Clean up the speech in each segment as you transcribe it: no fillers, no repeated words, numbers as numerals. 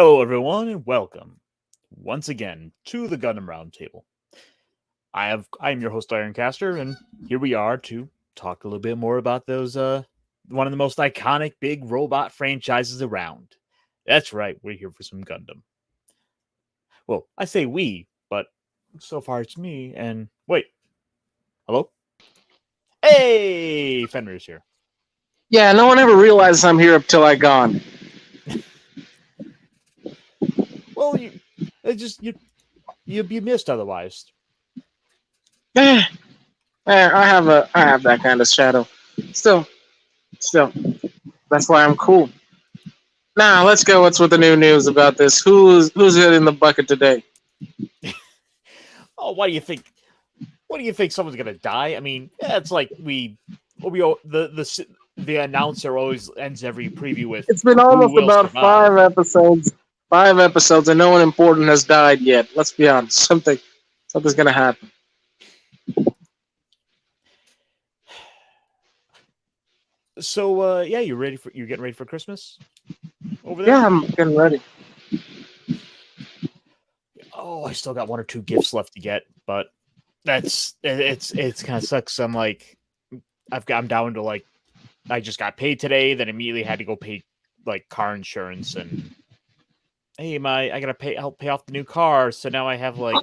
Hello, everyone, and welcome once again to the Gundam Roundtable. I am your host Ironcaster, and here we are to talk a little bit more about those one of the most iconic big robot franchises around. That's right, we're here for some Gundam. Well, I say we, but so far it's me. And wait, hello, hey, Fenrir's here. Yeah, no one ever realizes I'm here until I gone. Well, you'd be missed otherwise. Eh, I have that kind of shadow. Still, still, that's why I'm cool. Now let's go. What's with the new news about this? Who's in the bucket today? Oh, why do you think? What do you think? Someone's gonna die? I mean, yeah, it's like the announcer always ends every preview with It's been "Who almost will about survive." five episodes, and no one important has died yet. Let's be honest. Something's gonna happen. So, yeah, you're getting ready for Christmas over there? Yeah, I'm getting ready. Oh, I still got one or two gifts left to get, but it's kind of sucks. I'm down to like I just got paid today, then immediately had to go pay like car insurance and hey, I gotta help pay off the new car, so now I have like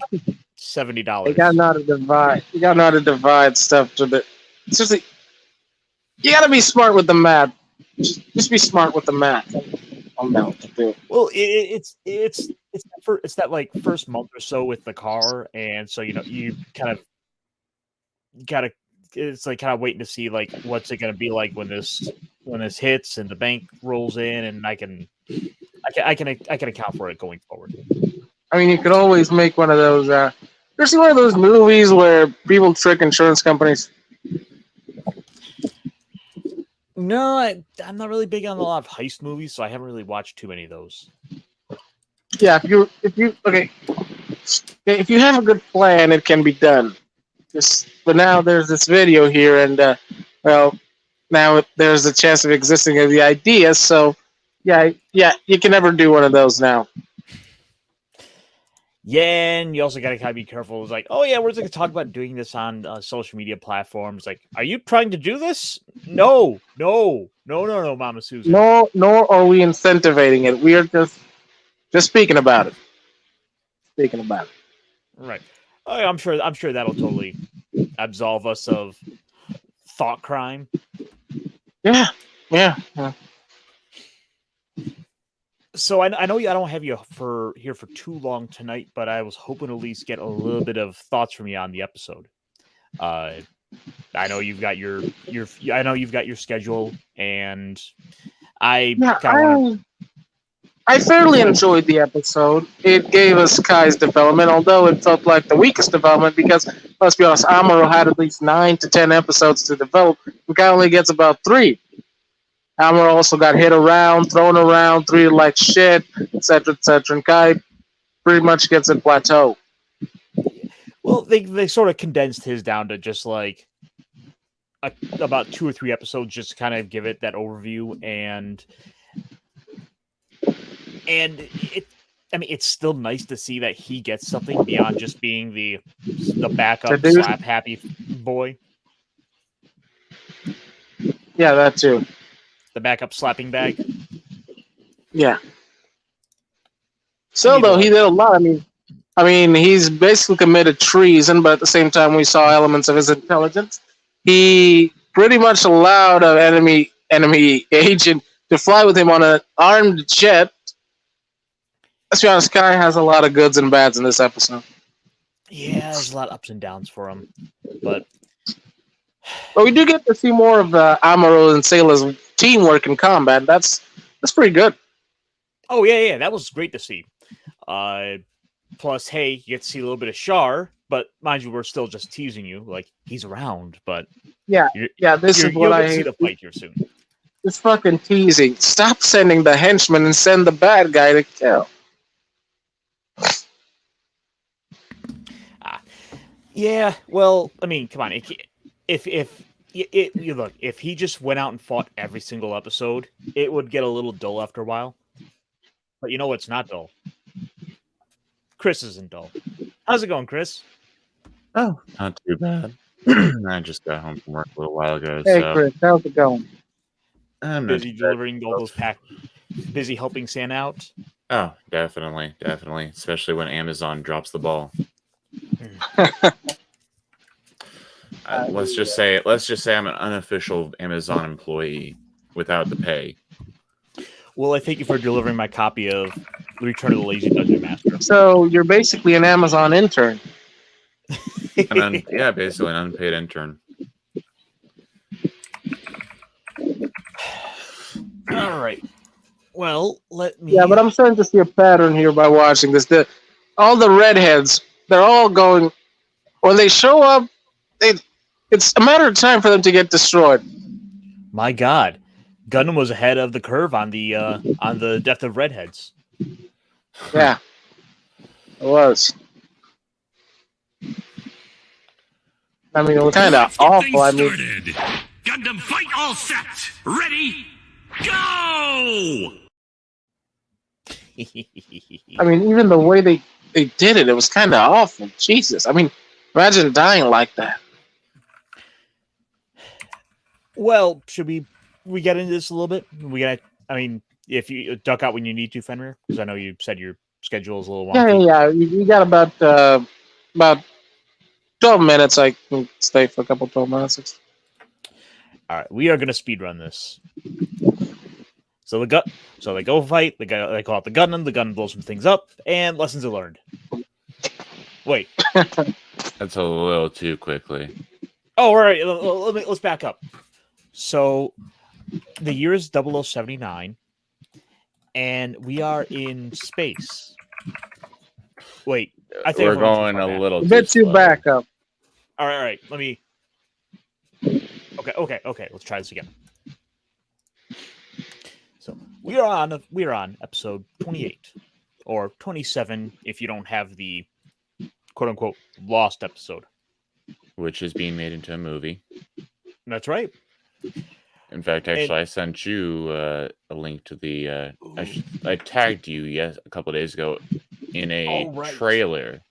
$70. You gotta know how to divide. You gotta know how to divide stuff to the. Seriously, you gotta be smart with the math. Just be smart with the math. I'll know what to do. Well, it's that like first month or so with the car, and so you kind of gotta it's like kind of waiting to see like what's it gonna be like when this hits and the bank rolls in, and I can account for it going forward. I mean, you could always make one of those. You see one of those movies where people trick insurance companies? No, I'm not really big on a lot of heist movies, so I haven't really watched too many of those. Yeah, if you have a good plan, it can be done. But now there's this video here, and well, now there's a chance of existing of the idea. So, yeah, you can never do one of those now. Yeah, and you also gotta kind of be careful. It's like, oh yeah, we're just gonna talk about doing this on social media platforms. Like, are you trying to do this? No, Mama Susan. No, nor are we incentivating it. We are just speaking about it. Speaking about it. Right. Oh, yeah, I'm sure that'll totally absolve us of thought crime. Yeah. So I know I don't have you here for too long tonight, but I was hoping to at least get a little bit of thoughts from you on the episode. I know you've got your schedule, and I I fairly enjoyed the episode. It gave us Kai's development, although it felt like the weakest development because, let's be honest, Amuro had at least 9 to 10 episodes to develop. And Kai only gets about 3. Amuro also got hit around, thrown around, treated like shit, etc., etc. And Kai pretty much gets a plateau. Well, they sort of condensed his down to just like about 2 or 3 episodes, just to kind of give it that overview, and it's still nice to see that he gets something beyond just being the backup slap happy boy. Yeah, that too. The backup slapping bag. Yeah. So though he did a lot. I mean, he's basically committed treason, but at the same time, we saw elements of his intelligence. He pretty much allowed an enemy agent to fly with him on an armed jet. Let's be honest, Kai has a lot of goods and bads in this episode. Yeah, there's a lot of ups and downs for him, but we do get to see more of Amuro and Sayla's teamwork in combat. That's pretty good. Oh yeah, that was great to see. Plus, hey, you get to see a little bit of Char, but mind you, we're still just teasing you. Like, he's around, but this is what I hate. See the fight here soon. It's fucking teasing. Stop sending the henchman and send the bad guy to kill. Yeah, well, I mean, come on. If you look, if he just went out and fought every single episode, it would get a little dull after a while. But you know what's not dull? Chris isn't dull. How's it going, Chris? Oh, not too bad. I just got home from work a little while ago, Hey, so Chris, how's it going? I'm not Busy too bad. delivering all those busy helping Santa out. Oh, definitely, especially when Amazon drops the ball. Let's just say I'm an unofficial Amazon employee without the pay. Well, I thank you for delivering my copy of The Return of the Lazy Dungeon Master. So you're basically an Amazon intern. Yeah, basically an unpaid intern. All right. Well, let me. Yeah, but I'm starting to see a pattern here by watching this. All the redheads, they're all going. When they show up, it's a matter of time for them to get destroyed. My God, Gundam was ahead of the curve on the death of redheads. Yeah, it was. I mean, it was kind of awful. I mean, Gundam fight all set. Ready? Go! I mean, even the way they did it, it was kind of awful. Jesus, I mean, imagine dying like that. Well, should we get into this a little bit? I mean, if you duck out when you need to, Fenrir, because I know you said your schedule is a little wonky. Yeah. We got about 12 minutes. I can stay for a couple 12 minutes. All right, we are going to speed run this. So they go fight. They call out the Gundam. The Gundam blows some things up, and lessons are learned. Wait, That's a little too quickly. oh, all right. Let's back up. So the year is 0079, and we are in space. Wait, I think We're going a little A bit too slow. back up. All right. Let me. Okay. Let's try this again. So we are on episode 28 or 27 if you don't have the quote unquote lost episode, Which is being made into a movie. That's right. In fact, actually, I sent you a link to the. I tagged you a couple of days ago in a trailer.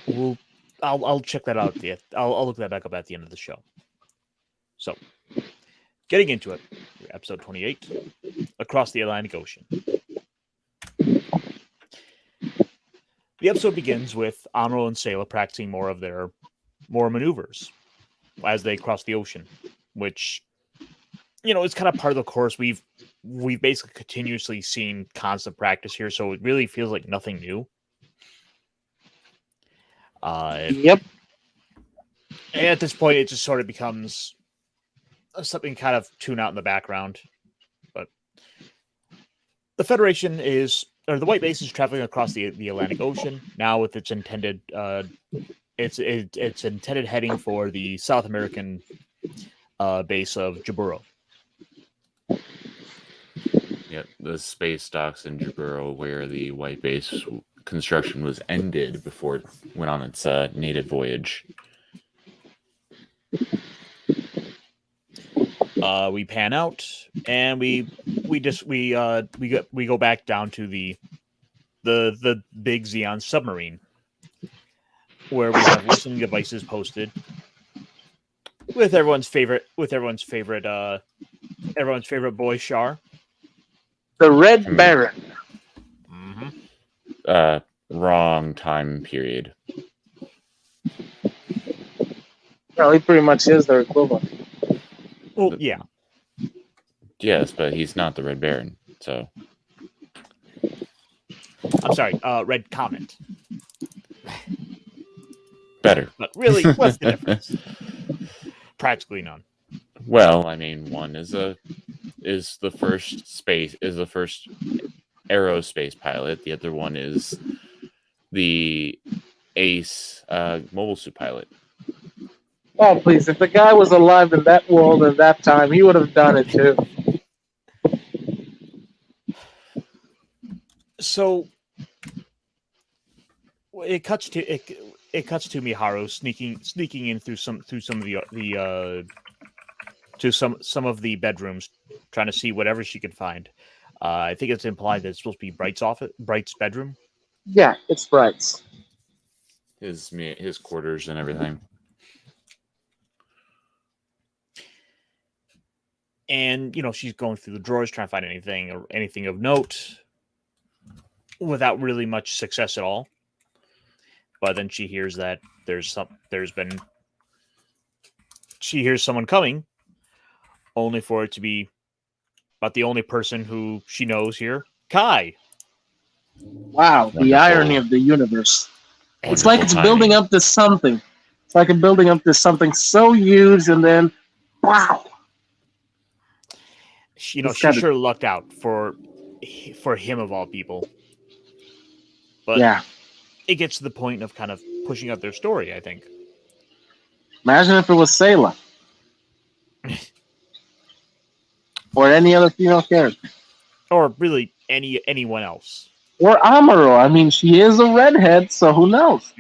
Well, I'll check that out. I'll look that back up at the end of the show. So, getting into it, episode 28, Across the Atlantic Ocean. The episode begins with Amuro and Sayla practicing more maneuvers as they cross the ocean, which, is kind of part of the course. We've basically continuously seen constant practice here, so it really feels like nothing new. Yep. And at this point, it just sort of becomes something kind of tune out in the background. But the Federation the White Base is traveling across the Atlantic Ocean now with its intended intended heading for the South American base of Jaburo. Yep, the space docks in Jaburo, where the White Base construction was ended before it went on its native voyage. We pan out, and we go back down to the big Xeon submarine, where we have listening devices posted with everyone's favorite boy Shar, The Red Baron. Mm-hmm. Wrong time period. Well, he pretty much is their equivalent. Well, yeah. Yes, but he's not the Red Baron, so. I'm sorry, Red Comet. Better. But really, what's the difference? Practically none. Well, I mean, one is the first aerospace pilot. The other one is the ace mobile suit pilot. Oh, please. If the guy was alive in that world at that time, he would have done it too. So it cuts to Miharu sneaking in through some of to some of the bedrooms, trying to see whatever she could find. I think it's implied that it's supposed to be Bright's bedroom. Yeah, it's Bright's. His quarters and everything. And she's going through the drawers trying to find anything of note, without really much success at all. But then she hears that she hears someone coming, only for it to be about the only person who she knows here, Kai. Wow, the Wonderful. irony of the universe. It's Wonderful like it's timing. building up to something. It's like it's building up to something so huge, and then, wow. She It's she gotta- sure lucked out for him of all people. But Yeah. it gets to the point of kind of pushing out their story, I think. Imagine if it was Sayla. Or any other female character. Or really anyone else. Or Amuro. I mean, she is a redhead, so who knows?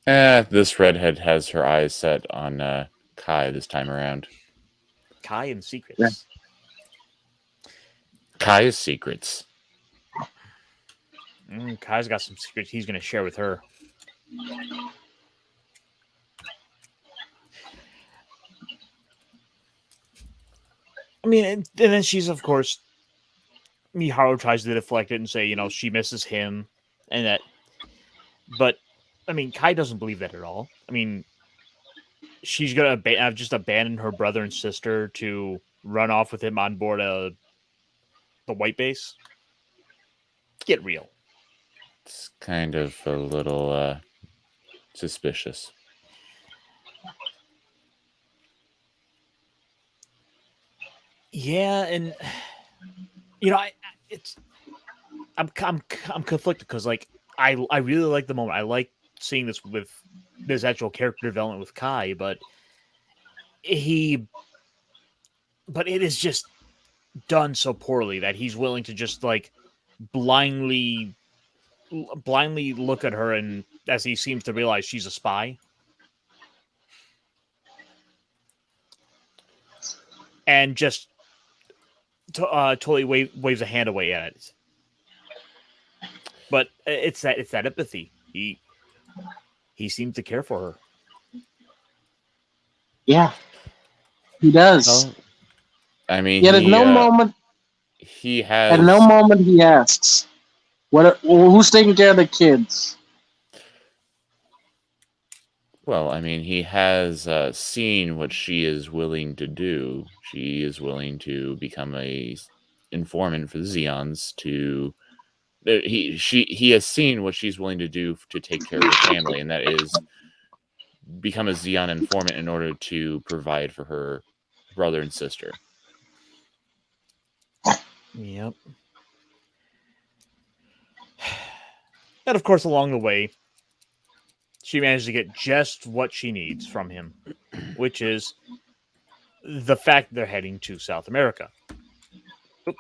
This redhead has her eyes set on Kai this time around. Kai and secrets. Yeah. Kai's secrets. Kai's got some secrets he's going to share with her. I mean, and then she's, of course, Miharu tries to deflect it and say, she misses him, and that. But, I mean, Kai doesn't believe that at all. I mean, she's going to just abandon her brother and sister to run off with him on board the white base. Get real. It's kind of a little suspicious. Yeah, and I'm conflicted because I really like the moment. I like seeing this actual character development with Kai, but it is just done so poorly that he's willing to just blindly look at her, and as he seems to realize she's a spy, and just totally waves a hand away at it. But it's that empathy. He seems to care for her. Yeah. He does. Well, I mean, Yet at no moment he has. At no moment he asks, who's taking care of the kids? Well, I mean, he has seen what she is willing to do. She is willing to become a informant for the Zeons. He has seen what she's willing to do to take care of the family, and that is become a Zeon informant in order to provide for her brother and sister. Yep. And of course, along the way, she managed to get just what she needs from him, which is the fact that they're heading to South America. Oop.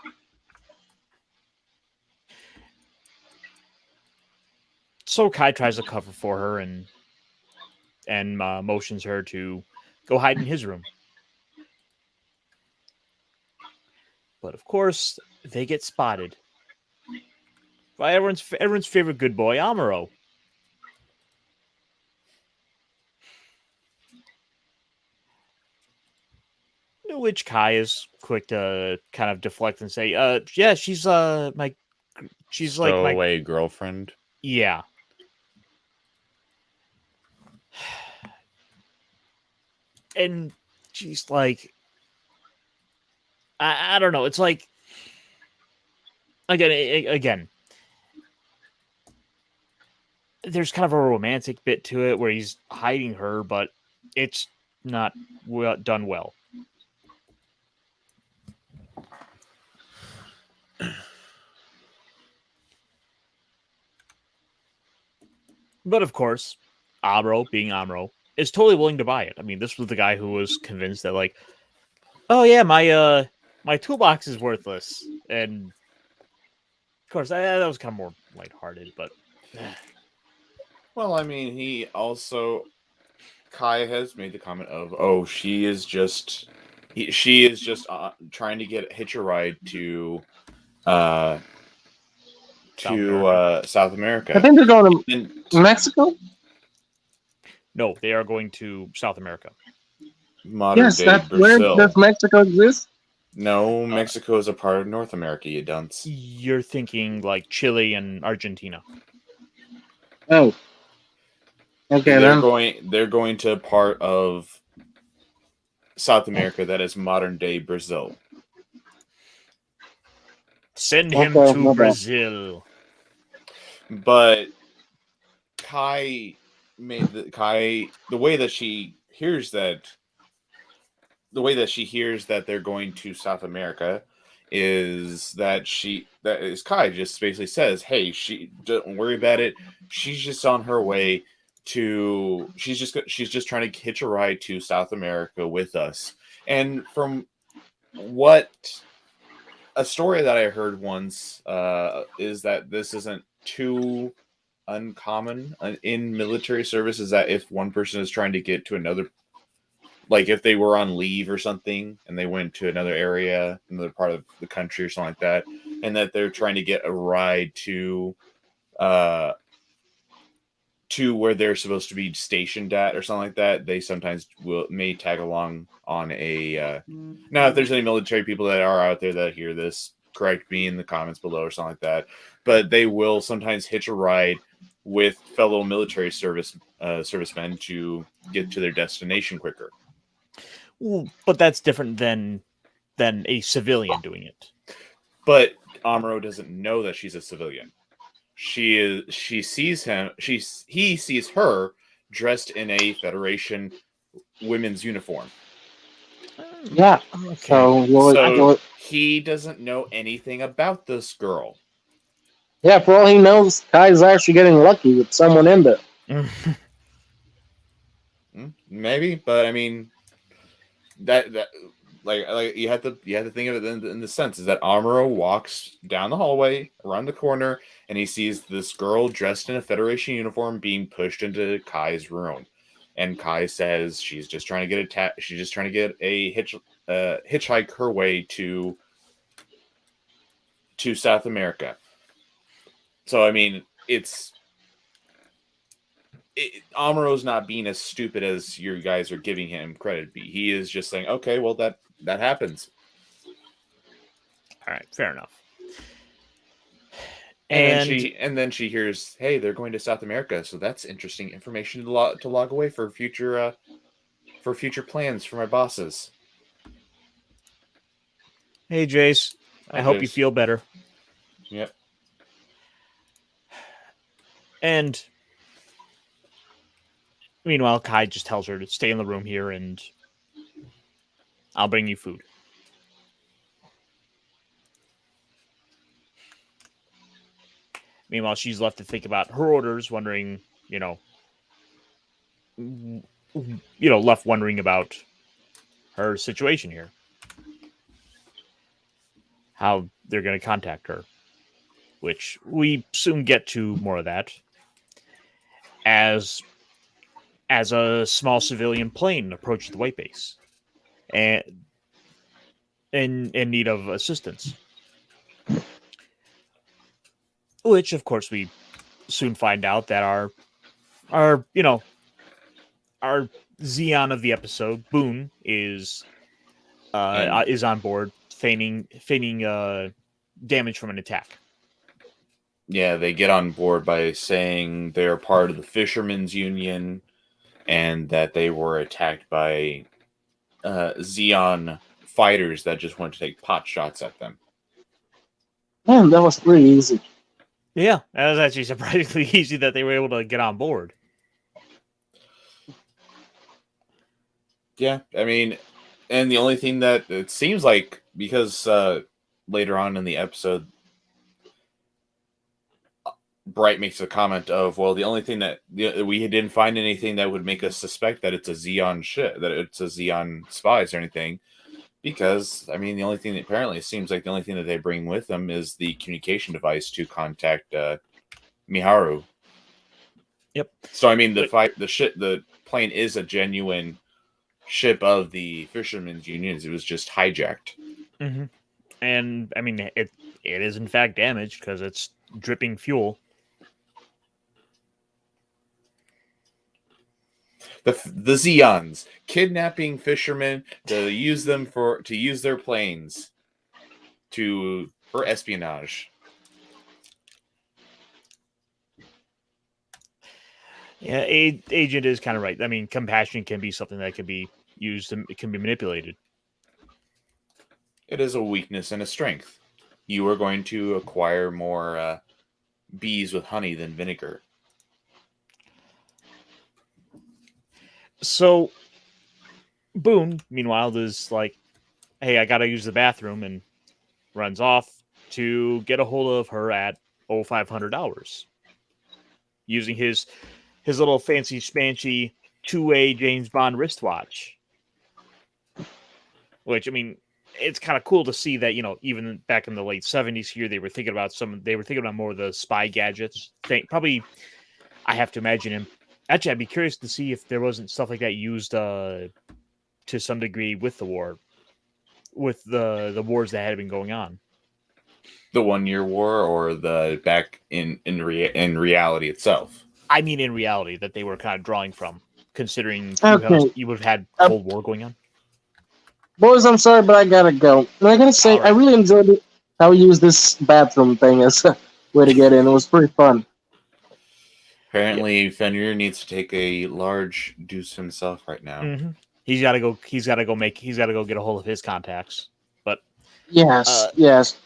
So Kai tries to cover for her and motions her to go hide in his room. But of course, they get spotted by everyone's favorite good boy, Amuro. Which Kai is quick to kind of deflect and say, yeah, she's my girlfriend. Yeah. And she's like, I don't know. It's like, again, there's kind of a romantic bit to it where he's hiding her, but it's not done well. But of course, Amuro, being Amuro, is totally willing to buy it. I mean, this was the guy who was convinced that, like, oh yeah, my toolbox is worthless, and of course that was kind of more lighthearted. But well, I mean, Kai has made the comment of, oh, she is just She is just trying to hitch a ride to South America. I think they're going to Mexico. No, they are going to South America. Modern day Brazil. Where does Mexico exist? No, Mexico is a part of North America, you dunce. You're thinking like Chile and Argentina. Oh. Okay, they're going to part of South America that is modern day Brazil. Send him to Brazil. But Kai made the way that she hears that they're going to South America is that Kai just basically says, "Hey, don't worry about it. She's just on her way to she's just trying to hitch a ride to South America with us." And from what a story that I heard once is that this isn't too uncommon in military service, is that if one person is trying to get to another, like if they were on leave or something and they went to another area, another part of the country or something like that, and that they're trying to get a ride to where they're supposed to be stationed at or something like that, they sometimes may tag along on a now, if there's any military people that are out there that hear this, correct me in the comments below or something like that, but they will sometimes hitch a ride with fellow military servicemen to get to their destination quicker. Well, but that's different than a civilian doing it. But Amuro doesn't know that she's a civilian. He sees her dressed in a Federation women's uniform. Yeah. Okay. So he doesn't know anything about this girl. Yeah, for all he knows, Kai's actually getting lucky with someone in there. Maybe, but I mean, that like you have to think of it in the sense is that Amuro walks down the hallway around the corner and he sees this girl dressed in a Federation uniform being pushed into Kai's room, and Kai says she's just trying to get a hitchhike her way to South America. So I mean, Amuro's not being as stupid as you guys are giving him credit. He is just saying, okay, well that happens. All right, fair enough. And then she hears, hey, they're going to South America, so that's interesting information to log away for future plans for my bosses. Hey, Jace. I hope you feel better. Yep. And meanwhile, Kai just tells her to stay in the room here and I'll bring you food. Meanwhile, she's left to think about her orders, wondering, left wondering about her situation here. How they're going to contact her, which we soon get to more of that as a small civilian plane approaches the white base and in need of assistance. Which, of course, we soon find out that our Zeon of the episode, Boone, is on board, feigning damage from an attack. Yeah, they get on board by saying they're part of the Fishermen's Union and that they were attacked by Zeon fighters that just wanted to take pot shots at them. Man, that was pretty easy. Yeah, that was actually surprisingly easy that they were able to get on board. Yeah, I mean, and the only thing that it seems like, because later on in the episode, Bright makes a comment of, well, the only thing that we didn't find anything that would make us suspect that it's a Zeon ship, that it's a Zeon spies or anything. Because, I mean, the only thing that apparently it seems like the only thing that they bring with them is the communication device to contact Miharu. Yep. So, I mean, the plane is a genuine ship of the Fishermen's Unions. It was just hijacked. Mm-hmm. And I mean, it is in fact damaged because it's dripping fuel. The Zeons kidnapping fishermen to use their planes for espionage. Yeah, Agent is kind of right. I mean, compassion can be something that can be used and it can be manipulated. It is a weakness and a strength. You are going to acquire more bees with honey than vinegar. So, Boone, meanwhile, is like, hey, I got to use the bathroom, and runs off to get a hold of her at 0500 hours using his little fancy spancy two-way James Bond wristwatch. Which, I mean, it's kind of cool to see that, even back in the late 70s here, they were thinking about more of the spy gadgets thing. Probably, I have to imagine him. Actually, I'd be curious to see if there wasn't stuff like that used to some degree with the war, with the wars that had been going on. The 1 Year War, or the back in reality itself. I mean, in reality, that they were kind of drawing from, considering Okay. you would have had Cold War going on. Boys, I'm sorry, but I gotta go. And I gotta say, Right. I really enjoyed how we used this bathroom thing as a way to get in. It was pretty fun. Apparently, Fenrir needs to take a large deuce himself right now. Mm-hmm. He's got to go get a hold of his contacts. But Yes.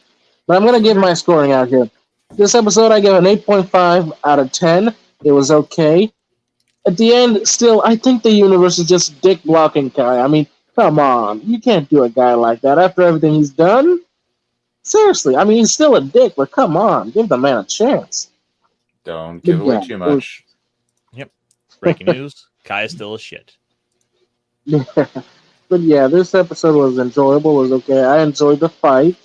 But I'm gonna give my scoring out here. This episode, I give an 8.5 out of 10. It was okay. At the end, still, I think the universe is just dick blocking Kai. I mean, come on, you can't do a guy like that after everything he's done. Seriously, I mean, he's still a dick, but come on, give the man a chance. Don't give away too much. Yep. Breaking news: Kai is still a shit. But yeah, this episode was enjoyable. Was okay. I enjoyed the fight.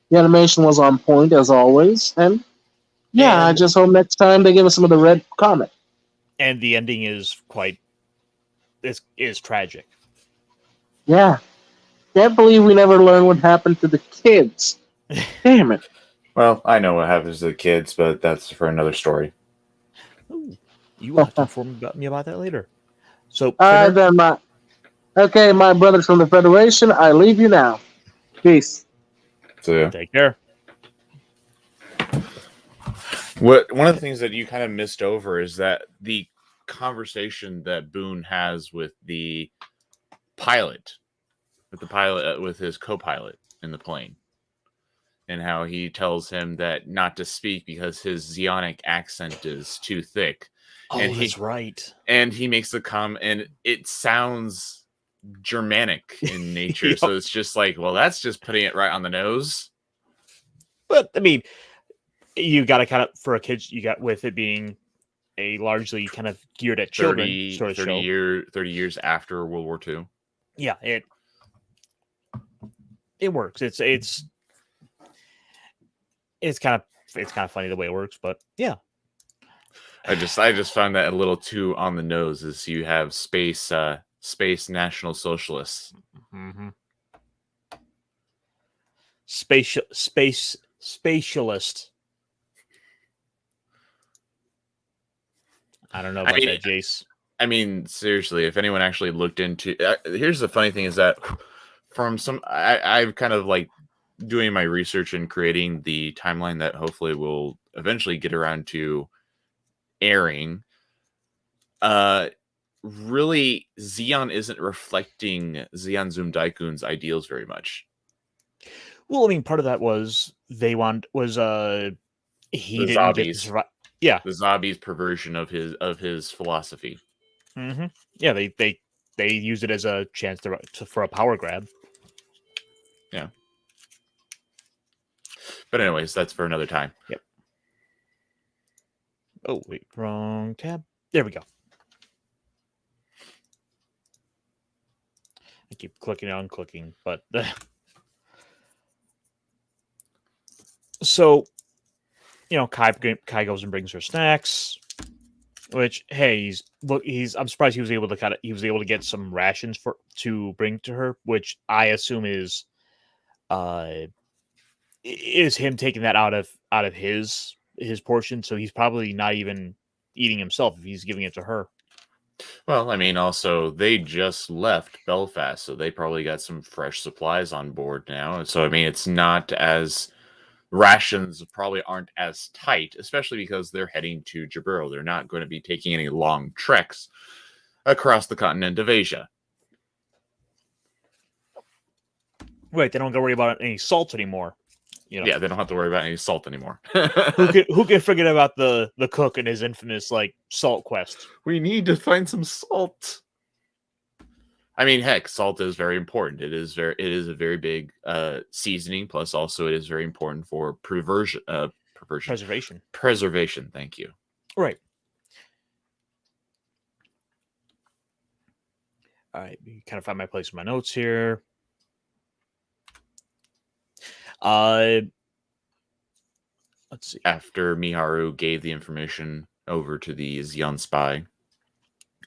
The animation was on point as always, and I just hope next time they give us some of the red comic. And the ending is is tragic. Yeah, can't believe we never learned what happened to the kids. Damn it. Well, I know what happens to the kids, but that's for another story. Ooh, you will have to inform me about that later. So, then my brothers from the Federation, I leave you now. Peace. So, take care. One of the things that you kind of missed over is that the conversation that Boone has with the pilot, with his co-pilot in the plane, and how he tells him that not to speak because his Zeonic accent is too thick. Oh, and he's right. And he makes the comment, and it sounds Germanic in nature. Yep. So it's just like, well, that's just putting it right on the nose. But I mean, you got to kind of, for a kid, you got with it being a largely kind of geared at children 30 sort of show. 30 years after World War II. Yeah, it works. It's kind of funny the way it works, but yeah. I just found that a little too on the nose. As you have space National Socialists. Mm-hmm. Spatialist. I don't know about that, Jace. I mean, seriously, if anyone actually looked into, here's the funny thing is that from I've kind of like doing my research and creating the timeline that hopefully will eventually get around to airing. Really, Zeon isn't reflecting Zeon Zum Daikun's ideals very much. Well, I mean, part of that was he didn't get the Zabi's perversion of his philosophy. Mm-hmm. Yeah, they use it as a chance for a power grab. Yeah. But anyways, that's for another time. Yep. Oh wait, wrong tab. There we go. I keep clicking on clicking, but so Kai goes and brings her snacks. Which, hey, I'm surprised he was able to get some rations to bring to her, which I assume is him taking that out of his portion. So he's probably not even eating himself if he's giving it to her. Well, I mean, also they just left Belfast, so they probably got some fresh supplies on board now. So I mean, it's not as rations probably aren't as tight, especially because they're heading to Jabril. They're not going to be taking any long treks across the continent of Asia. Right, they don't got to worry about any salt anymore. You know, Yeah, they don't have to worry about any salt anymore. who can forget about the cook and his infamous salt quest? We need to find some salt. I mean, heck, salt is very important. It is a very big seasoning. Plus, also, it is very important for preservation. Thank you. Right. All right, kind of find my place in my notes here. Let's see. After Miharu gave the information over to the Xion spy,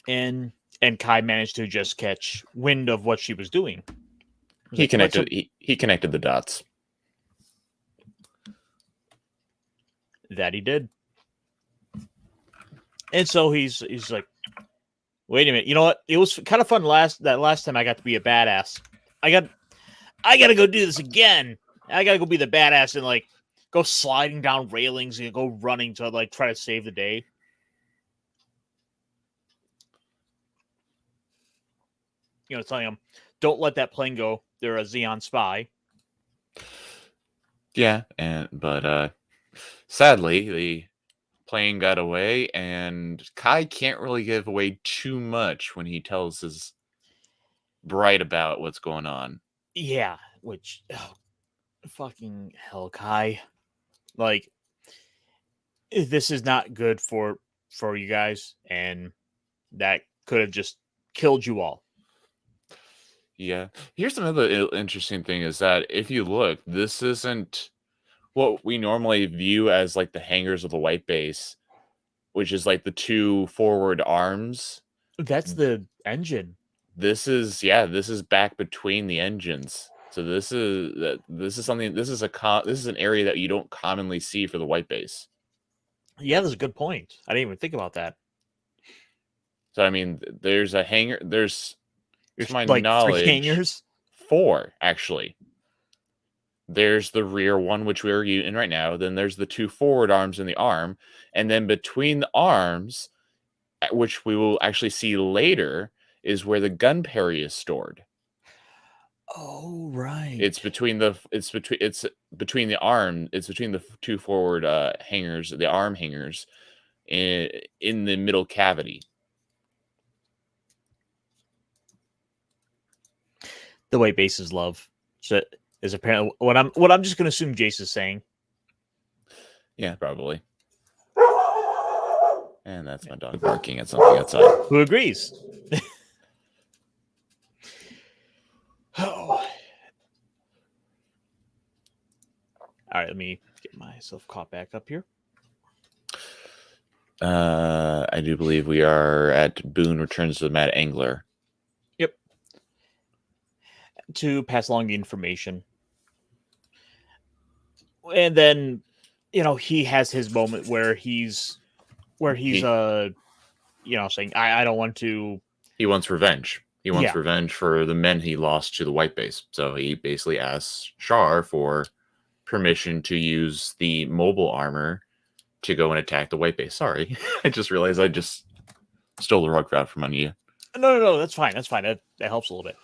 and Kai managed to just catch wind of what she was doing. He connected the dots. That he did. And so he's like, wait a minute, you know what? It was kind of fun last time I got to be a badass. I got to go do this again. I got to go be the badass and go sliding down railings and go running to try to save the day. You know, telling him, don't let that plane go. They're a Xion spy. Yeah, but sadly, the plane got away, and Kai can't really give away too much when he tells his bride about what's going on. Yeah, which fucking hell, Kai. This is not good for you guys, and that could have just killed you all. Yeah. Here's another interesting thing is that if you look, this isn't what we normally view as the hangars of the white base, which is the two forward arms. That's the engine. This is back between the engines. So this is an area that you don't commonly see for the white base. Yeah, that's a good point. I didn't even think about that. So I mean, there's a hangar. There's to my knowledge, 3 hangars. 4 actually. There's the rear one, which we're in right now. Then there's the 2 forward arms in the arm, and then between the arms, which we will actually see later, is where the gun parry is stored. Oh, right. It's between the arm. It's between the 2 forward hangars, the arm hangars, in the middle cavity. The way bases love. So is apparently what I'm just gonna assume Jace is saying. Yeah, probably. And that's my dog barking at something outside. Who agrees? Oh. All right, let me get myself caught back up here. I do believe we are at Boone returns to the Mad Angler. Yep. To pass along the information. And then, he has his moment where he's saying, I don't want to. He wants revenge. He wants Yeah. revenge for the men he lost to the white base. So he basically asks Char for permission to use the mobile armor to go and attack the white base. Sorry, I just realized I just stole the rug out from under you. No, that's fine. That helps a little bit.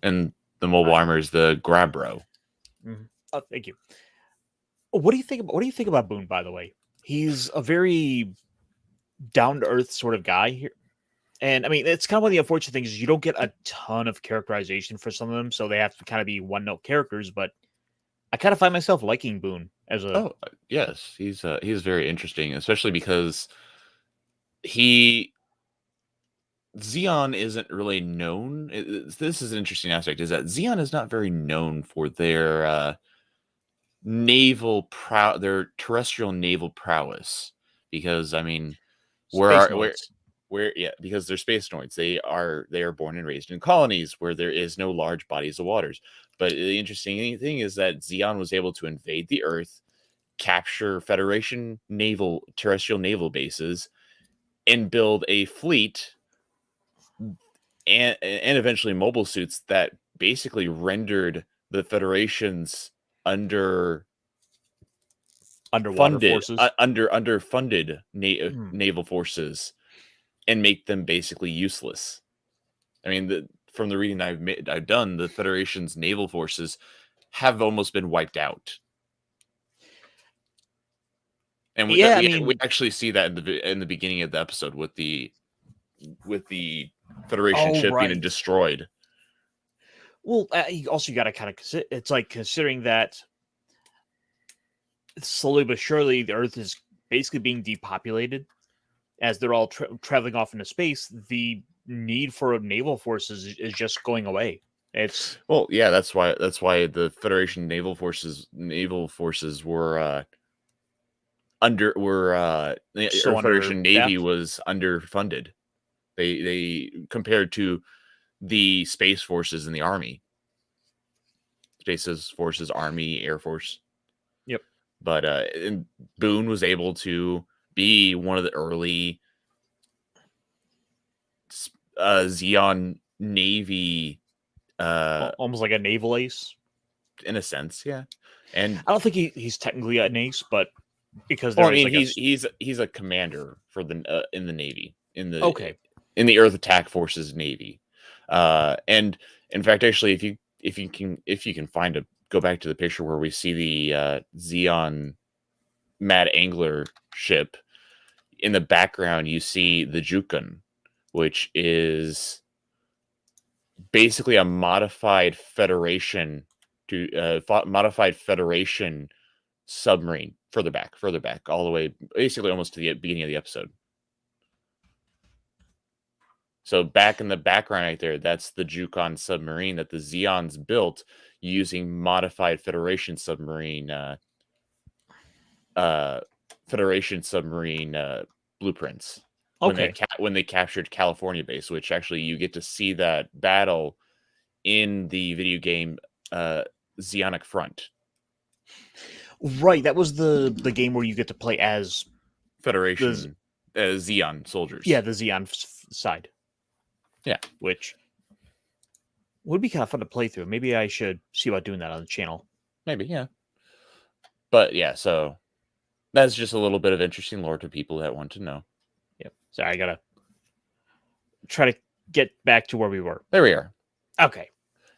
And the mobile armor is the Grabro. Mm-hmm. Oh, thank you. What do you think about Boone? By the way, he's a very down to earth sort of guy here, and I mean it's kind of one of the unfortunate things is you don't get a ton of characterization for some of them, so they have to kind of be one note characters. But I kind of find myself liking Boone as a. Oh yes, he's very interesting, especially because Xion isn't really known. This is an interesting aspect: is that Xion is not very known for their their terrestrial naval prowess, because I mean, Space Noids. because they're space noids. They are born and raised in colonies where there is no large bodies of waters. But the interesting thing is that Zeon was able to invade the Earth, capture Federation terrestrial naval bases, and build a fleet and eventually mobile suits that basically rendered the Federation's Underwater forces. underfunded naval forces and make them basically useless. I mean, from the reading I've done, the Federation's naval forces have almost been wiped out. And we actually see that in the beginning of the episode with the Federation ship being destroyed. Well, also you got to kind of it's like considering that slowly but surely the Earth is basically being depopulated as they're all traveling off into space. The need for naval forces is just going away. That's why the Federation naval forces were Federation Navy was underfunded. They compared to the space forces in the Army. Space forces, Army, Air Force. Yep. But and Boone was able to be one of the early Zeon Navy, almost like a naval ace, in a sense, yeah. And I don't think he's technically an ace, but because he's a commander for the in the Navy in the Earth Attack Forces Navy, and in fact, actually, if you can find go back to the picture where we see the Zeon Mad Angler ship in the background, you see the Jukun, which is basically a modified Federation submarine further back, all the way, basically almost to the beginning of the episode. So back in the background right there, that's the Jukon submarine that the Zeons built using modified Federation submarine blueprints. When they captured California base, which actually you get to see that battle in the video game Zeonic Front. Right, that was the game where you get to play as Federation Zeon soldiers. Yeah, the Zeon side. Yeah, which would be kind of fun to play through. Maybe I should see about doing that on the channel. Maybe, yeah. But yeah, so that's just a little bit of interesting lore to people that want to know. Yep. Sorry, I gotta try to get back to where we were. There we are. Okay.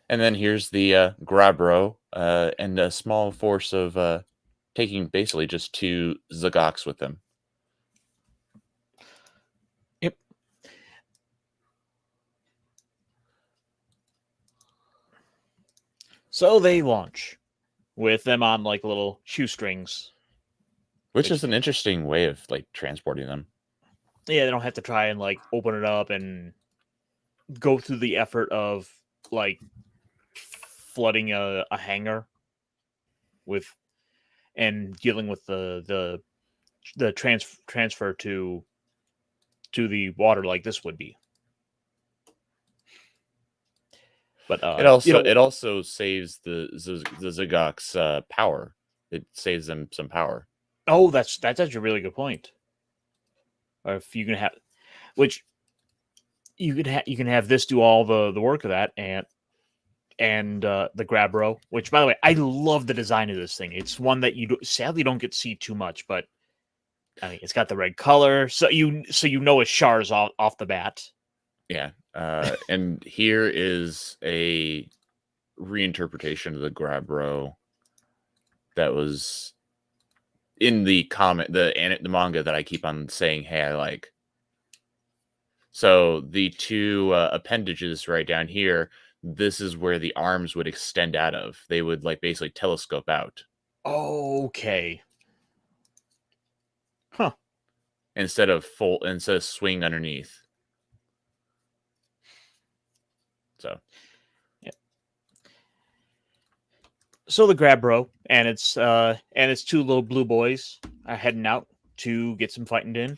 And then here's the Grabro and a small force of taking basically just 2 Zagoks with them. Yep. So they launch with them on like little shoestrings. Which is an interesting way of like transporting them. Yeah, they don't have to try and like open it up and go through the effort of like flooding a hangar with and dealing with the transfer to the water like this would be. But it also saves the Zagok's power. It saves them some power. Oh, that's actually a really good point. Or if you can have, which you can have this do all the work of that, and the Grabro, which by the way, I love the design of this thing. It's one that you sadly don't get to see too much, but I mean, it's got the red color, so you know it's Char's off the bat. Yeah, and here is a reinterpretation of the Grabro that was in the the manga that I keep on saying, hey, I like. So the 2 appendages right down here, this is where the arms would extend out of. They would like basically telescope out. Okay. Huh. Instead of swing underneath. So, yeah. So the Grabro and its 2 little blue boys are heading out to get some fighting in.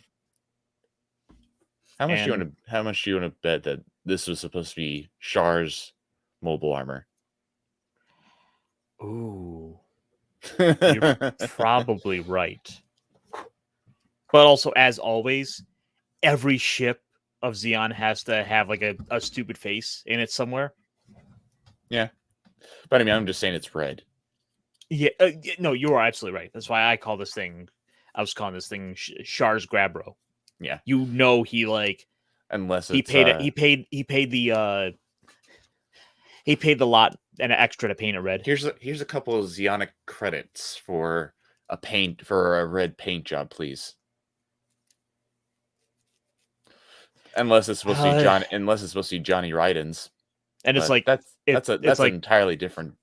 How much do you And- want to? How much do you want to bet that this was supposed to be Char's mobile armor? Ooh, you're probably right. But also, as always, every ship of Xeon has to have like a stupid face in it somewhere. Yeah, but I mean, I'm just saying it's red. Yeah, no, you are absolutely right. That's why I call this thing. I was calling this thing Char's Grabro. Yeah, You know, he like unless he it's, paid he paid the lot and an extra to paint it red. Here's a couple of Xeonic credits for a red paint job, please. Unless it's supposed to be Johnny Ryden's. And it's But like that's it's an like entirely different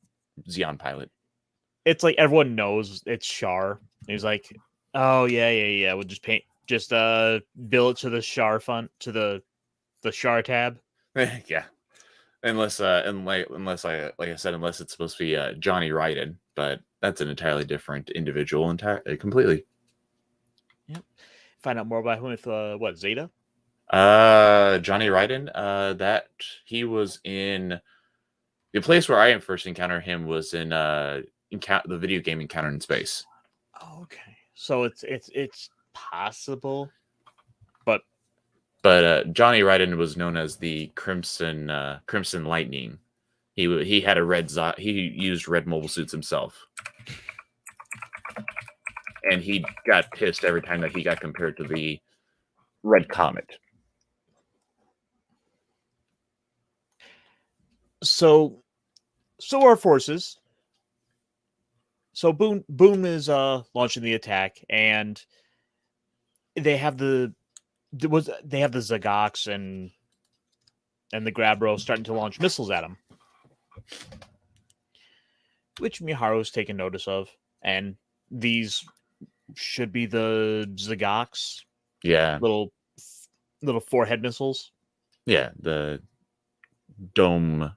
Xeon pilot. it's like everyone knows it's Char. He's like, oh yeah. We'll just bill it to the Char font to the Char tab. Yeah, unless unless it's supposed to be Johnny Ryden, but that's an entirely different individual, completely. Yep. Find out more about him with what Zeta. Johnny Ryden, that he was in the place where I first encountered him was in the video game Encounter in Space. Oh, okay, so it's possible, but Johnny Ryden was known as the Crimson Lightning. He had he used red mobile suits himself, and he got pissed every time that he got compared to the Red Comet. so our forces. So Boom is launching the attack, and they have the Zagox and the Grabro starting to launch missiles at him, which Miharu's taken notice of, and these should be the Zagox, Yeah, little forehead missiles. yeah, the dome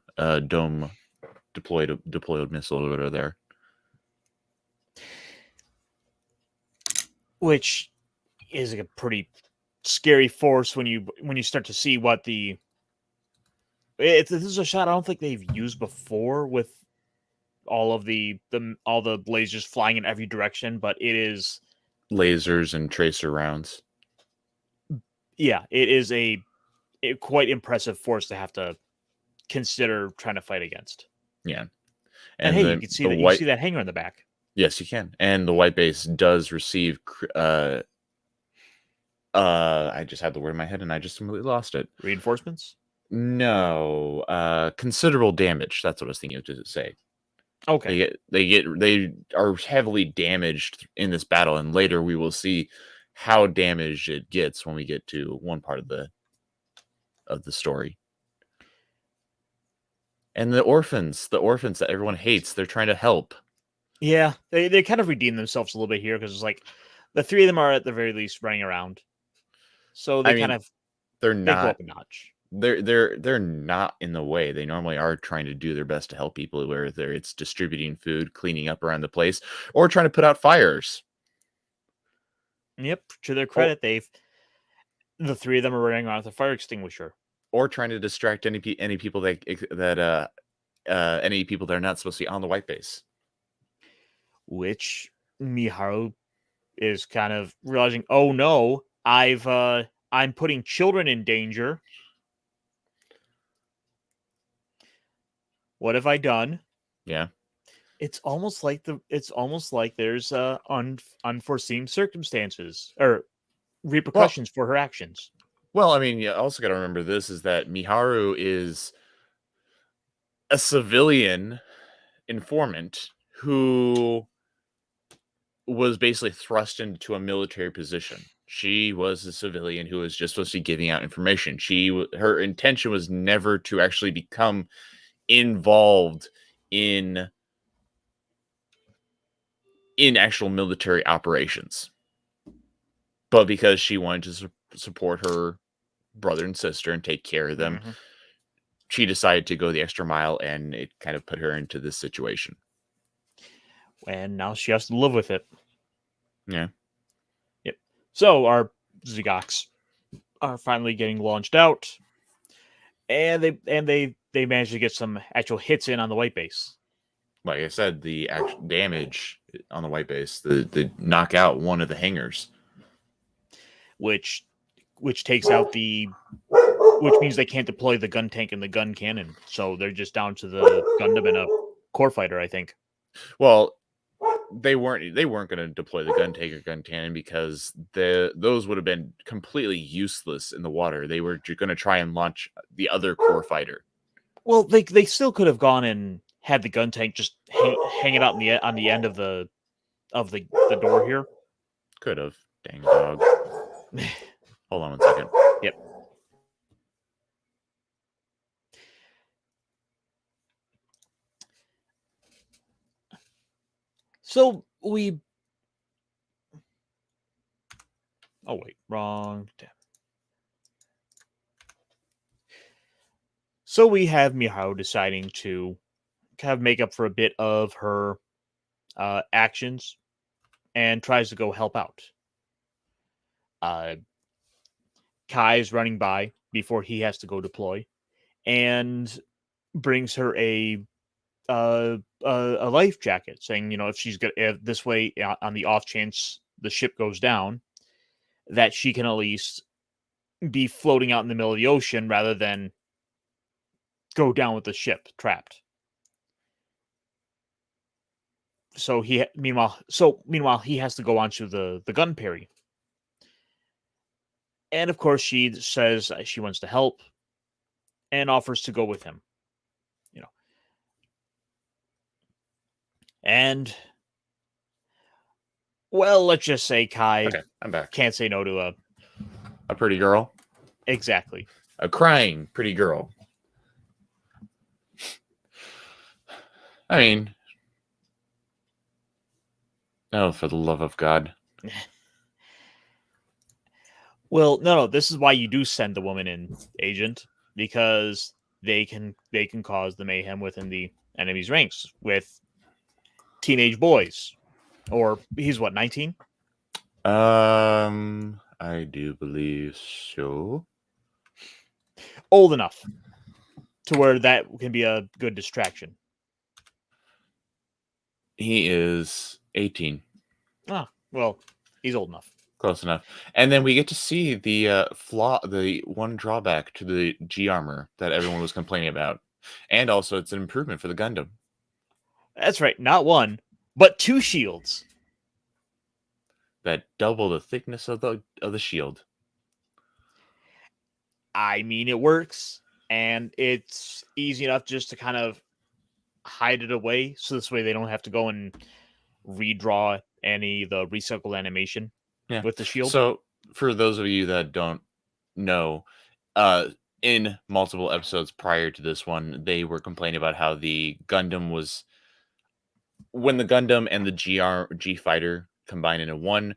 deployed missile that are there. Which is like a pretty scary force when you start to see what this is a shot I don't think they've used before with all of the lasers flying in every direction, but it is Lasers and tracer rounds. Yeah, it is a quite impressive force to have to consider trying to fight against. Yeah, And hey, you can see that you see that hangar in the back. Yes, you can. And the white base does receive I just had the word in my head and I just completely lost it. Reinforcements? No, considerable damage. That's what I was thinking of to say. Okay. They are heavily damaged in this battle, and later we will see how damaged it gets when we get to one part of the story. And the orphans that everyone hates, they're trying to help. Yeah, they kind of redeem themselves a little bit here because it's like the three of them are at the very least running around, so they go up a notch. They're not in the way. They normally are trying to do their best to help people, whether it's distributing food, cleaning up around the place, or trying to put out fires. Yep, to their credit, the three of them are running around with a fire extinguisher, or trying to distract any people that any people that are not supposed to be on the white base. Which Miharu is kind of realizing, oh no, I'm putting children in danger. What have I done? Yeah. It's almost like there's unforeseen circumstances or repercussions for her actions. Well, I mean, you also got to remember this is that Miharu is a civilian informant who was basically thrust into a military position. She was a civilian who was just supposed to be giving out information. Her intention was never to actually become involved in actual military operations, but because she wanted to support her brother and sister and take care of them, she decided to go the extra mile, and it kind of put her into this situation. And now she has to live with it. Yeah. Yep. So our Zigox are finally getting launched out, and they managed to get some actual hits in on the white base. Like I said, the actual damage on the white base, the knock out one of the hangars. which takes out which means they can't deploy the gun tank and the gun cannon. So they're just down to the Gundam and a core fighter, I think. Well, they weren't going to deploy the gun tank or gun cannon because those would have been completely useless in the water. They were going to try and launch the other core fighter. Well, they still could have gone and had the gun tank just hang it out on the end of the door here. Could have. Dang dog. Hold on 1 second. Yep. So we. Oh wait, wrong tab. So we have Miharu deciding to kind of make up for a bit of her actions and tries to go help out. Kai's running by before he has to go deploy and brings her a life jacket, saying, if she's this way on the off chance the ship goes down, that she can at least be floating out in the middle of the ocean rather than go down with the ship trapped. So meanwhile he has to go onto the gun parry. And of course she says she wants to help and offers to go with him. And well, let's just say Kai I'm back. can't say no to A pretty girl. exactly. A crying pretty girl. I mean, oh, for the love of God. Well, no, this is why you do send the woman in, Agent, because they can cause the mayhem within the enemy's ranks with teenage boys. Or he's what, 19? I do believe so. Old enough to where that can be a good distraction. He is 18. Ah, well, he's old enough. Close enough. And then we get to see the the one drawback to the G armor that everyone was complaining about. And also it's an improvement for the Gundam. That's right, not one, but 2 shields. That double the thickness of the shield. I mean, it works, and it's easy enough just to kind of hide it away, so this way they don't have to go and redraw the recycled animation with the shield. So for those of you that don't know, in multiple episodes prior to this one, they were complaining about how the Gundam was, when the Gundam and the G fighter combine into one,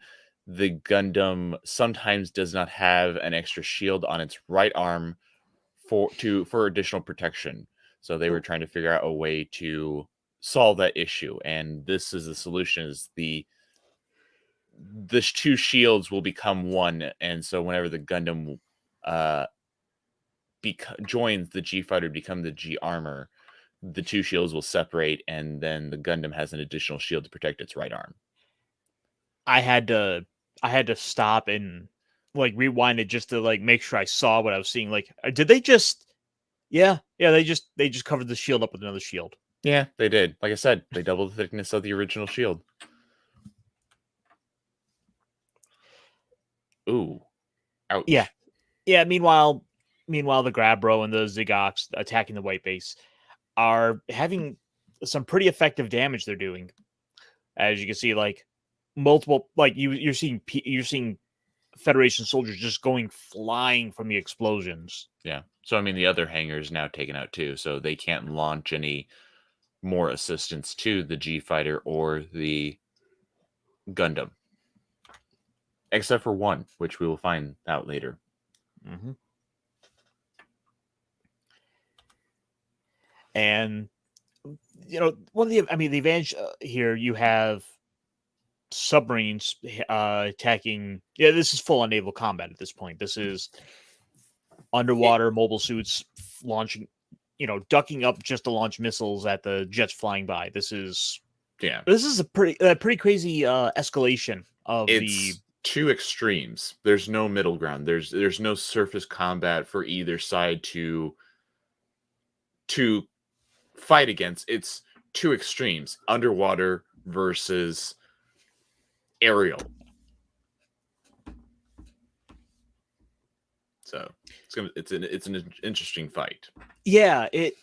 the Gundam sometimes does not have an extra shield on its right arm for additional protection. So they were trying to figure out a way to solve that issue, and this is the solution: is the 2 shields will become one, and so whenever the Gundam joins the G fighter, become the G armor, the 2 shields will separate, and then the Gundam has an additional shield to protect its right arm. I had to stop and like rewind it just to like make sure I saw what I was seeing. Like, did they just? Yeah, they just covered the shield up with another shield. Yeah, they did. Like I said, they doubled the thickness of the original shield. Ooh, ouch. Yeah. Meanwhile, the Grabro and the Zigox attacking the white base are having some pretty effective damage. They're doing, as you can see, like multiple, like you're seeing Federation soldiers just going flying from the explosions. Yeah. So I mean, the other hangar is now taken out too, so they can't launch any more assistance to the G fighter or the Gundam, except for one, which we will find out later. Mm-hmm. And one of the advantage here, you have submarines attacking. Yeah, this is full on naval combat at this point. This is underwater mobile suits launching, ducking up just to launch missiles at the jets flying by. This is a pretty crazy escalation of It's two extremes. There's no middle ground. There's no surface combat for either side to fight against. It's two extremes: underwater versus aerial. So it's an interesting fight. Yeah, it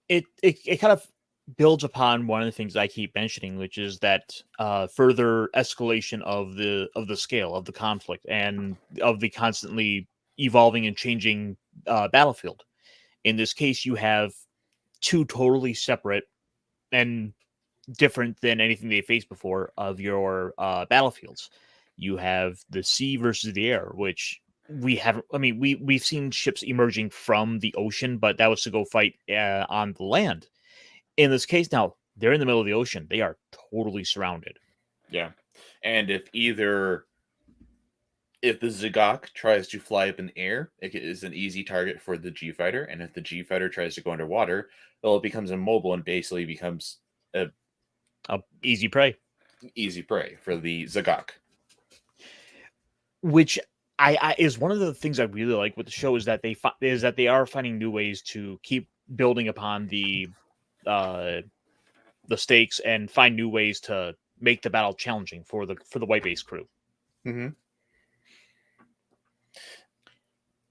kind of builds upon one of the things I keep mentioning, which is that further escalation of the scale of the conflict and of the constantly evolving and changing battlefield. In this case, you have two totally separate and different than anything they faced before of your battlefields. You have the sea versus the air, which we haven't. I mean, we've seen ships emerging from the ocean, but that was to go fight on the land. In this case, now they're in the middle of the ocean. They are totally surrounded. Yeah, and if the Zagok tries to fly up in the air, it is an easy target for the G fighter, and if the G fighter tries to go underwater, well, it becomes immobile and basically becomes a easy prey. Easy prey for the Zagok. Which I is one of the things I really like with the show is that they are finding new ways to keep building upon the stakes and find new ways to make the battle challenging for the white base crew. Mm-hmm.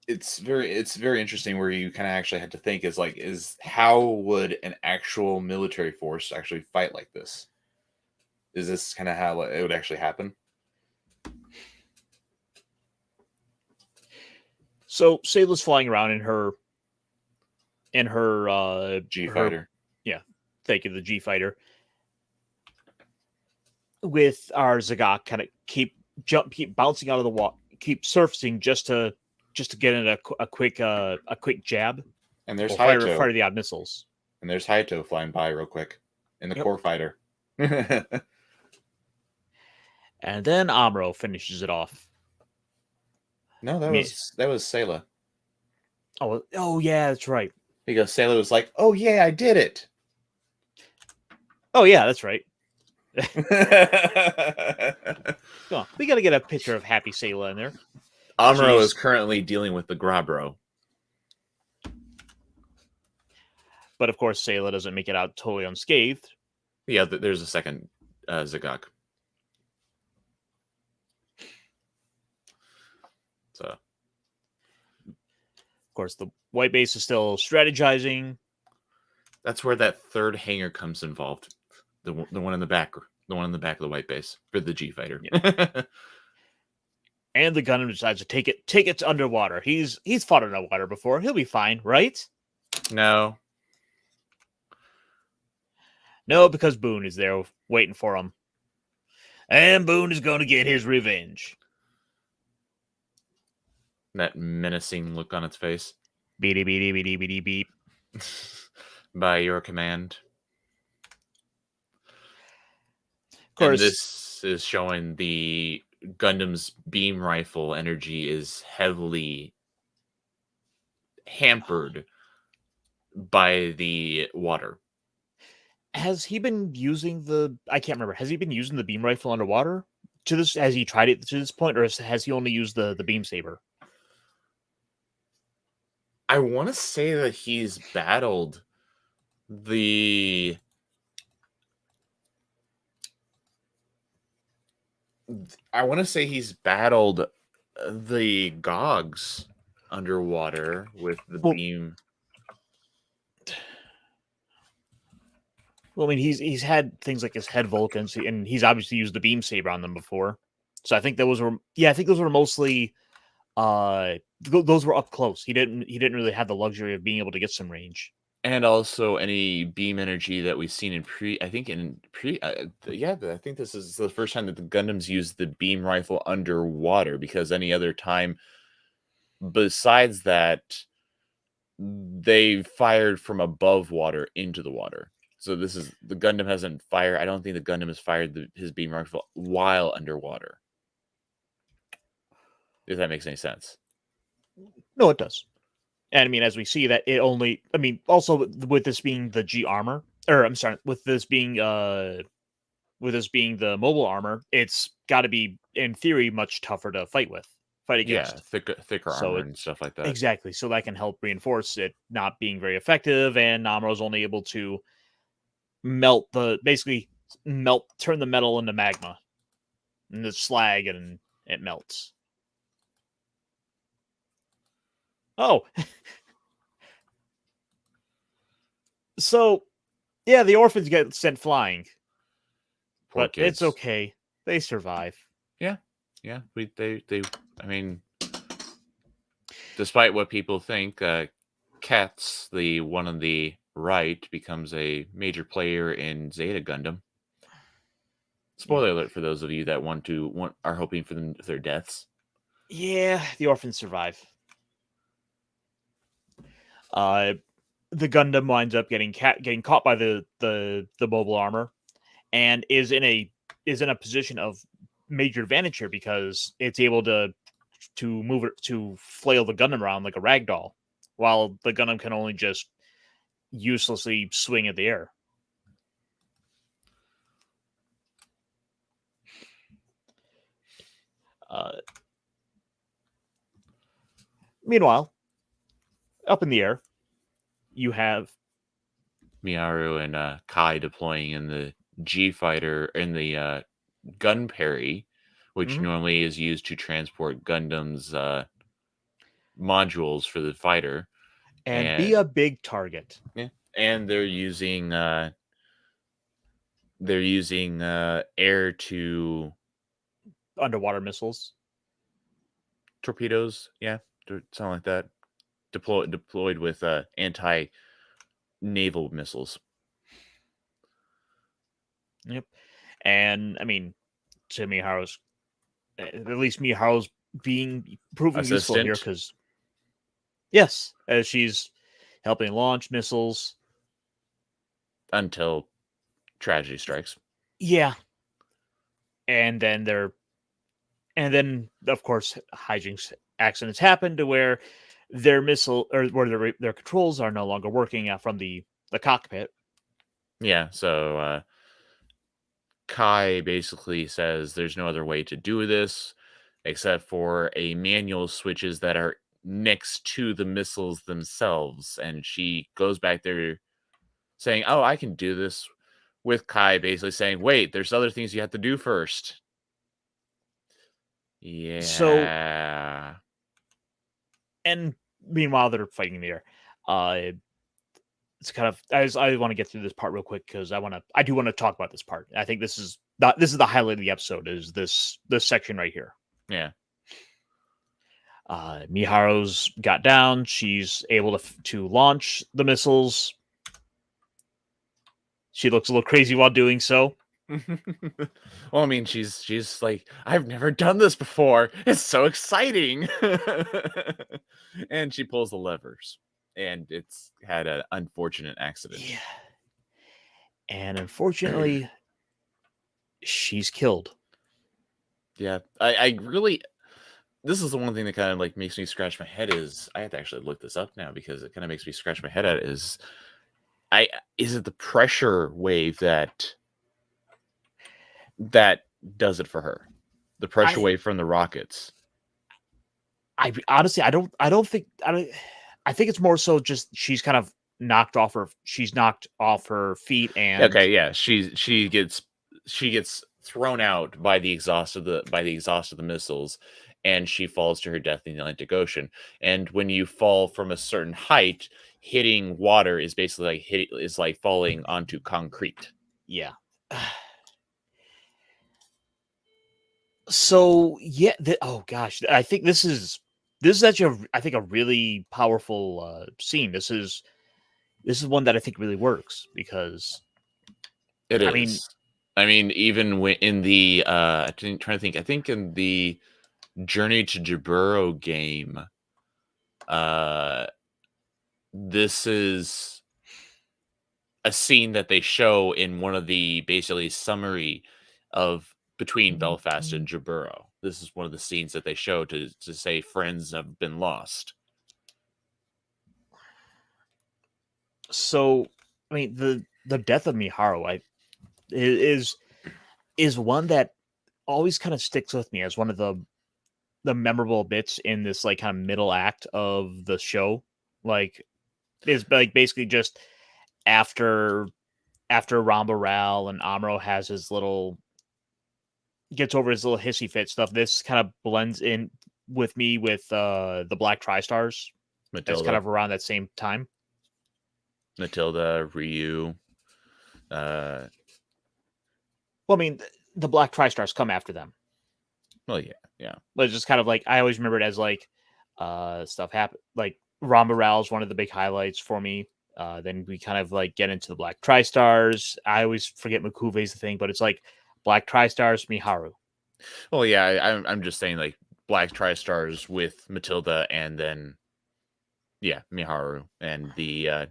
It's very interesting where you kind of actually had to think is how would an actual military force actually fight like this? Is this kind of how it would actually happen? So Sayla's flying around in her G fighter. Thank you, the G fighter. With our Zagok kind of keep bouncing out of the water, keep surfacing just to get in a quick jab. And there's Haito. Fire the odd missiles. And there's Haito flying by real quick in the core fighter. And then Amuro finishes it off. No, that was Sayla. Oh yeah, that's right. Because Sayla was like, "Oh yeah, I did it." Oh yeah, that's right. Oh, we got to get a picture of Happy Sayla in there. Amuro is currently dealing with the Grabro. But of course, Sayla doesn't make it out totally unscathed. Yeah, there's a second Zagok. So, of course, the white base is still strategizing. That's where that third hangar comes involved. The one in the back, the one in the back of the white base for the G fighter. Yeah. And the Gundam decides to take it to underwater. He's fought underwater before. He'll be fine, right? No, because Boone is there waiting for him. And Boone is going to get his revenge. That menacing look on its face. Beady, beady, beady, beady, beep. By your command. Of course. And this is showing the Gundam's beam rifle energy is heavily hampered by the water. Has he been using I can't remember. Has he been using the beam rifle underwater? Has he tried it to this point, or has he only used the beam saber? I want to say that he's battled the... I want to say he's battled the Gogs underwater with the beam. Well, I mean, he's had things like his head Vulcans, and he's obviously used the beam saber on them before. So I think those were mostly those were up close. He didn't really have the luxury of being able to get some range. And also any beam energy that we've seen I think this is the first time that the Gundams used the beam rifle underwater, because any other time besides that, they fired from above water into the water. So this is the Gundam hasn't fired. I don't think the Gundam has fired his beam rifle while underwater. If that makes any sense. No, it does. And I mean, as we see that it only, I mean, also with this being the G armor, or I'm sorry, with this being the mobile armor, it's got to be in theory much tougher to fight Yeah, against. thicker So armor and stuff like that. Exactly. So that can help reinforce it not being very effective, and Namuro's only able to turn the metal into magma and the slag, and it melts. Oh, so yeah, the orphans get sent flying, Poor but kids. it's okay. They survive. Yeah. They. I mean, despite what people think, Katz, the one on the right, becomes a major player in Zeta Gundam. Spoiler alert for those of you that are hoping for their deaths. Yeah, the orphans survive. The Gundam winds up getting caught by the mobile armor, and is in a position of major advantage here because it's able to move it to flail the Gundam around like a rag doll, while the Gundam can only just uselessly swing at the air. Meanwhile, up in the air, you have Miyaru and Kai deploying in the G fighter in the gun parry, which Mhm. normally is used to transport Gundam's modules for the fighter, and be a big target. and they're using air to Underwater missiles. torpedoes, something like that. Deployed with anti-naval missiles. Yep. And I mean, to Miharu's, at least Miharu's being proven useful here Assistant. because, yes, as she's helping launch missiles. Until tragedy strikes. Yeah. And then of course, hijinks accidents happen to where their missile or where their controls are no longer working from the cockpit. Yeah, so Kai basically says there's no other way to do this except for a manual switches that are next to the missiles themselves. And she goes back there saying, "Oh, I can do this," with Kai basically saying, "Wait, there's other things you have to do first." Yeah. So, and meanwhile, they're fighting in the air. It's kind of I want to get through this part real quick because I do want to talk about this part. I think this is the highlight of the episode is this section right here. Yeah. Miharu's got down. She's able to launch the missiles. She looks a little crazy while doing so. Well, I mean, she's like, I've never done this before. It's so exciting. And she pulls the levers, and it's had an unfortunate accident. Yeah. And unfortunately, she's killed. Yeah, I really. This is the one thing that kind of like makes me scratch my head. Is I have to actually look this up now because it kind of makes me scratch my head at it. Is it the pressure wave that does it for her? The pressure wave from the rockets. I honestly, I think it's more so just she's kind of knocked off her feet, and okay, yeah, she gets thrown out by the exhaust of the missiles, and she falls to her death in the Atlantic Ocean. And when you fall from a certain height, hitting water is basically like falling onto concrete. Yeah. So yeah, oh gosh, I think this is actually a really powerful scene. This is one that I think really works because It I is. I mean, even in the I'm trying to think. I think in the Journey to Jaburo game, this is a scene that they show in one of the basically summary of between Belfast and Jaburo. This is one of the scenes that they show to say friends have been lost. So, I mean, the death of Miharu is one that always kind of sticks with me as one of the memorable bits in this like kind of middle act of the show. Like, is like basically just after Rambaral and Amuro has his little gets over his little hissy fit stuff. This kind of blends in with me with the Black Tri-Stars. That's kind of around that same time. Matilda, Ryu. Well, I mean, the Black Tri-Stars come after them. Well, yeah. But it's just kind of like I always remember it as like stuff happen. Like Rambaral is one of the big highlights for me. Then we kind of like get into the Black Tri-Stars. I always forget Makuve's the thing, but it's like Black Tri-Stars, Miharu. Well, yeah, I'm just saying like Black Tri-Stars with Matilda, and then Miharu and the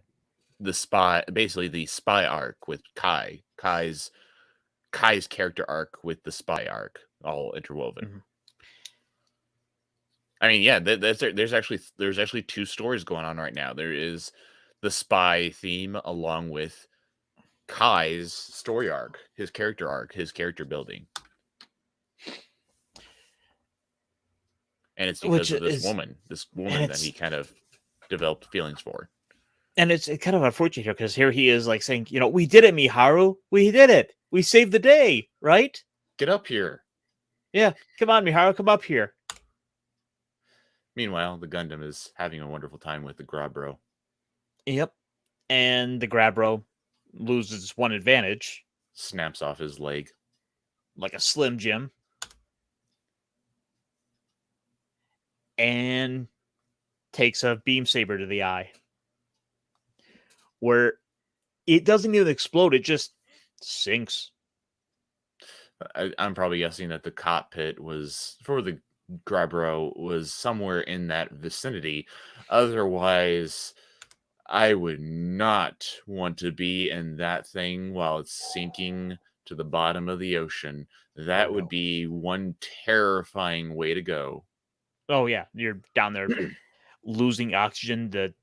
spy, basically the spy arc with Kai's character arc with the spy arc, all interwoven. Mm-hmm. I mean, yeah, there's actually two stories going on right now. There is the spy theme along with Kai's story arc, his character building. And it's because of this woman that he kind of developed feelings for. And it's kind of unfortunate here because here he is like saying, we did it, Miharu. We did it. We saved the day, right? Get up here. Yeah, come on, Miharu, come up here. Meanwhile, the Gundam is having a wonderful time with the Grabro. Yep. And the Grabro loses one advantage. Snaps off his leg. Like a Slim Jim. And takes a beam saber to the eye. Where it doesn't even explode, it just sinks. I'm probably guessing that the cockpit was, for the Grabro, was somewhere in that vicinity. Otherwise, I would not want to be in that thing while it's sinking to the bottom of the ocean. That would be one terrifying way to go. Oh, yeah. You're down there losing oxygen.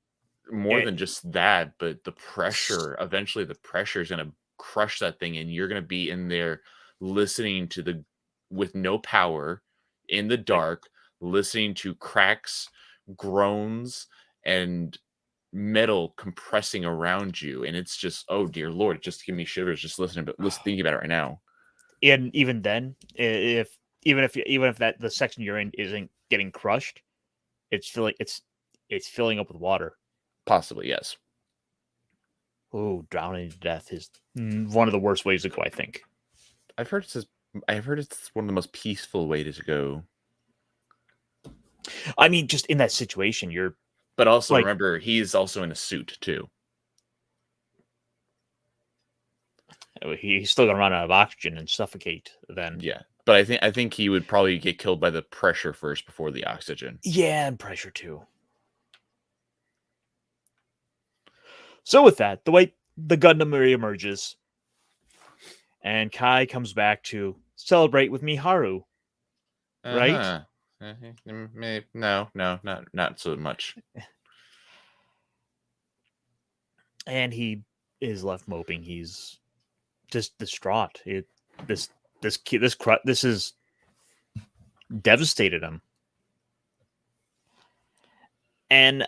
More than just that, but the pressure, eventually the pressure is going to crush that thing, and you're going to be in there listening to with no power, in the dark, listening to cracks, groans, and metal compressing around you. And it's just, oh dear Lord, just give me shivers just thinking about it right now. And even then, even if that the section you're in isn't getting crushed, it's filling up with water. Possibly, yes. Oh, drowning to death is one of the worst ways to go, I think. I've heard it's one of the most peaceful ways to go. I mean, just in that situation, but also remember, he's also in a suit too. He's still gonna run out of oxygen and suffocate then. Yeah, but I think he would probably get killed by the pressure first before the oxygen. Yeah, and pressure too. So with that, the Gundam reemerges, and Kai comes back to celebrate with Miharu. Right? No, not so much. And he is left moping. He's just distraught. This is devastated him. And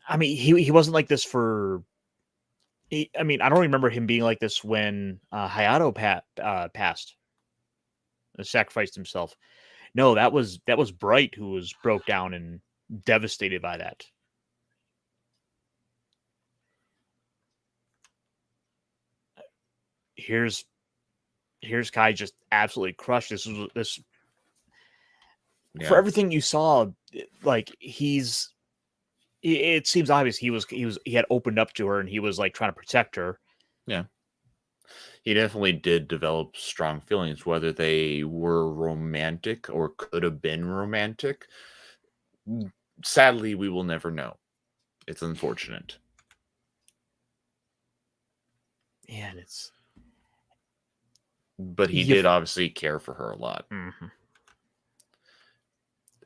I mean, he wasn't like this for. I mean, I don't remember him being like this when Hayato passed, sacrificed himself. No, that was Bright who was broke down and devastated by that. Here's Kai just absolutely crushed. This for everything you saw, like it seems obvious he had opened up to her and he was like trying to protect her. Yeah. He definitely did develop strong feelings, whether they were romantic or could have been romantic. Sadly, we will never know. It's unfortunate. and it's But he You- did obviously care for her a lot. mhm.